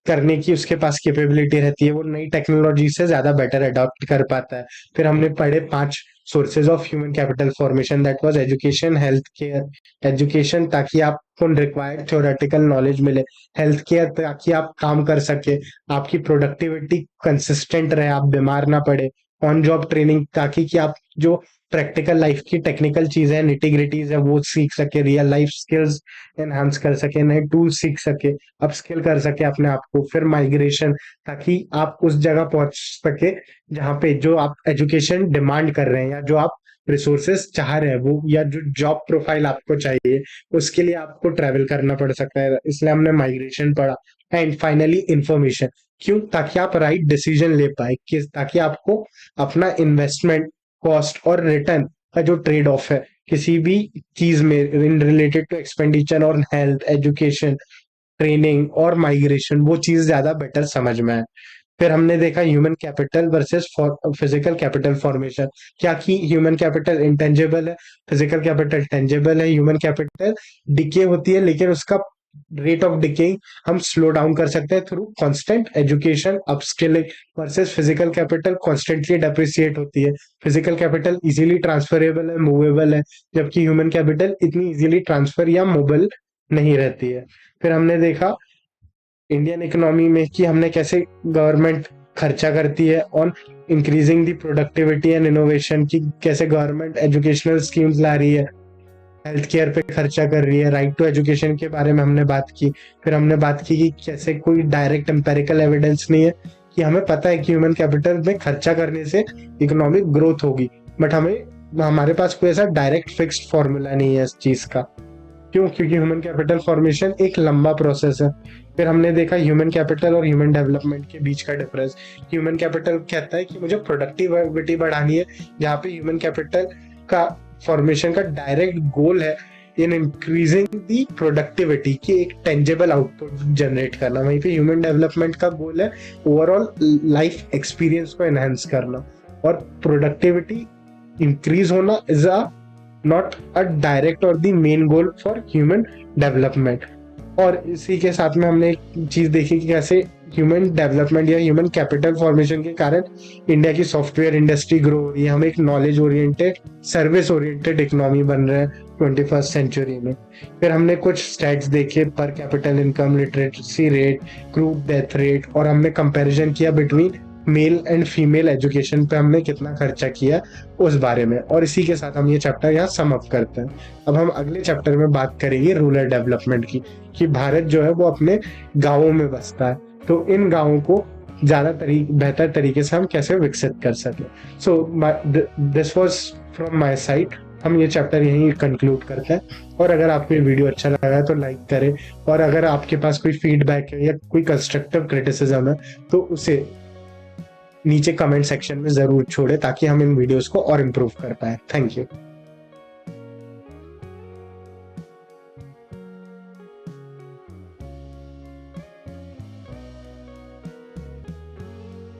करने की उसके पास कैपेबिलिटी रहती है, वो नई टेक्नोलॉजी से ज्यादा बेटर अडॉप्ट कर पाता है। फिर हमने पढ़े 5 sources of human capital formation, that was education, health care. Education ताकि आपको रिक्वायर्ड थ्योरेटिकल नॉलेज मिले, हेल्थ केयर ताकि आप काम कर सके, आपकी प्रोडक्टिविटी कंसिस्टेंट रहे, आप बीमार ना पड़े, ऑन जॉब ट्रेनिंग ताकि कि आप जो प्रैक्टिकल लाइफ की टेक्निकल चीजें हैं, निटिग्रिटीज है, वो सीख सके, रियल लाइफ स्किल्स एनहांस कर सके, नए टूल सीख सके, अपस्किल कर सके अपने आप को। फिर माइग्रेशन ताकि आप उस जगह पहुंच सके जहां पे जो आप एजुकेशन डिमांड कर रहे हैं या जो आप रिसोर्सेस चाह रहे हैं, वो या जो जॉब प्रोफाइल आपको चाहिए, उसके लिए आपको ट्रैवल करना पड़ सकता है, इसलिए हमने माइग्रेशन पढ़ा। एंड फाइनली इंफॉर्मेशन, क्यों? ताकि आप राइट डिसीजन ले पाए, कि ताकि आपको अपना इन्वेस्टमेंट, कॉस्ट और रिटर्न का जो ट्रेड ऑफ है किसी भी चीज में इन रिलेटेड टू एक्सपेंडिचर और हेल्थ, एजुकेशन, ट्रेनिंग और माइग्रेशन, वो चीज ज्यादा बेटर समझ में आए। फिर हमने देखा human capital versus physical capital formation, क्या कि ह्यूमन कैपिटल इंटेंजिबल है, फिजिकल कैपिटल टेंजिबल है। ह्यूमन कैपिटल डिके होती है लेकिन उसका रेट ऑफ डिकेइंग हम स्लो डाउन कर सकते हैं through constant education, upskilling. Versus physical capital constantly depreciate होती है। फिजिकल कैपिटल इजीली ट्रांसफरेबल है, मूवेबल है, जबकि ह्यूमन कैपिटल इतनी इजीली ट्रांसफर या मोबल नहीं रहती है। फिर हमने देखा इंडियन इकोनॉमी में कि हमने कैसे गवर्नमेंट खर्चा करती है on increasing the productivity and innovation, की कैसे गवर्नमेंट एजुकेशनल स्कीम्स ला रही है, हेल्थ केयर पे खर्चा कर रही है, राइट टू एजुकेशन के बारे में हमने बात की। फिर हमने बात की कि कैसे कोई डायरेक्ट एम्पेरिकल एविडेंस नहीं है, कि हमें पता है कि ह्यूमन कैपिटल में खर्चा करने से इकोनॉमिक ग्रोथ होगी, बट हमारे पास कोई ऐसा डायरेक्ट फिक्स्ड फॉर्मूला नहीं है इस चीज का। क्यों? क्योंकि ह्यूमन कैपिटल फॉर्मेशन एक लंबा प्रोसेस है। फिर हमने देखा ह्यूमन कैपिटल और ह्यूमन डेवलपमेंट के बीच का डिफरेंस। ह्यूमन कैपिटल कहता है कि मुझे प्रोडक्टिविटी बढ़ानी है, जहाँ पे ह्यूमन कैपिटल का फॉर्मेशन का डायरेक्ट गोल है इन इंक्रीजिंग दी प्रोडक्टिविटी, की एक टेंजेबल आउटपुट जनरेट करना। वहीं पे ह्यूमन डेवलपमेंट का गोल है ओवरऑल लाइफ एक्सपीरियंस को एनहांस करना, और प्रोडक्टिविटी इंक्रीज होना is a not a direct और the main goal for human development. और इसी के साथ में हमने एक चीज देखी कि कैसे ह्यूमन डेवलपमेंट या ह्यूमन कैपिटल फॉर्मेशन के कारण इंडिया की सॉफ्टवेयर इंडस्ट्री ग्रो हो रही है, हम एक knowledge oriented, service oriented economy बन रहे हैं 21st सेंचुरी में। फिर हमने कुछ स्टैट्स देखे, पर capital income, literacy rate, group death rate, और हमने कंपैरिजन किया between male and female education पे हमने कितना खर्चा किया उस बारे में। और इसी के साथ हम ये चैप्टर यहाँ सम अप करते हैं। अब हम अगले चैप्टर में बात करेंगे रूरल डेवलपमेंट की, कि भारत जो है वो अपने गांवों में बसता है, तो इन गांवों को ज्यादा बेहतर तरीके से हम कैसे विकसित कर सके। So this was from my side. हम ये चैप्टर यहीं कंक्लूड करते हैं। और अगर आपको ये वीडियो अच्छा लगा है तो लाइक करें, और अगर आपके पास कोई फीडबैक है या कोई कंस्ट्रक्टिव क्रिटिसिज्म है तो उसे नीचे कमेंट सेक्शन में जरूर छोड़े, ताकि हम इन वीडियोस को और इम्प्रूव कर पाए। Thank you.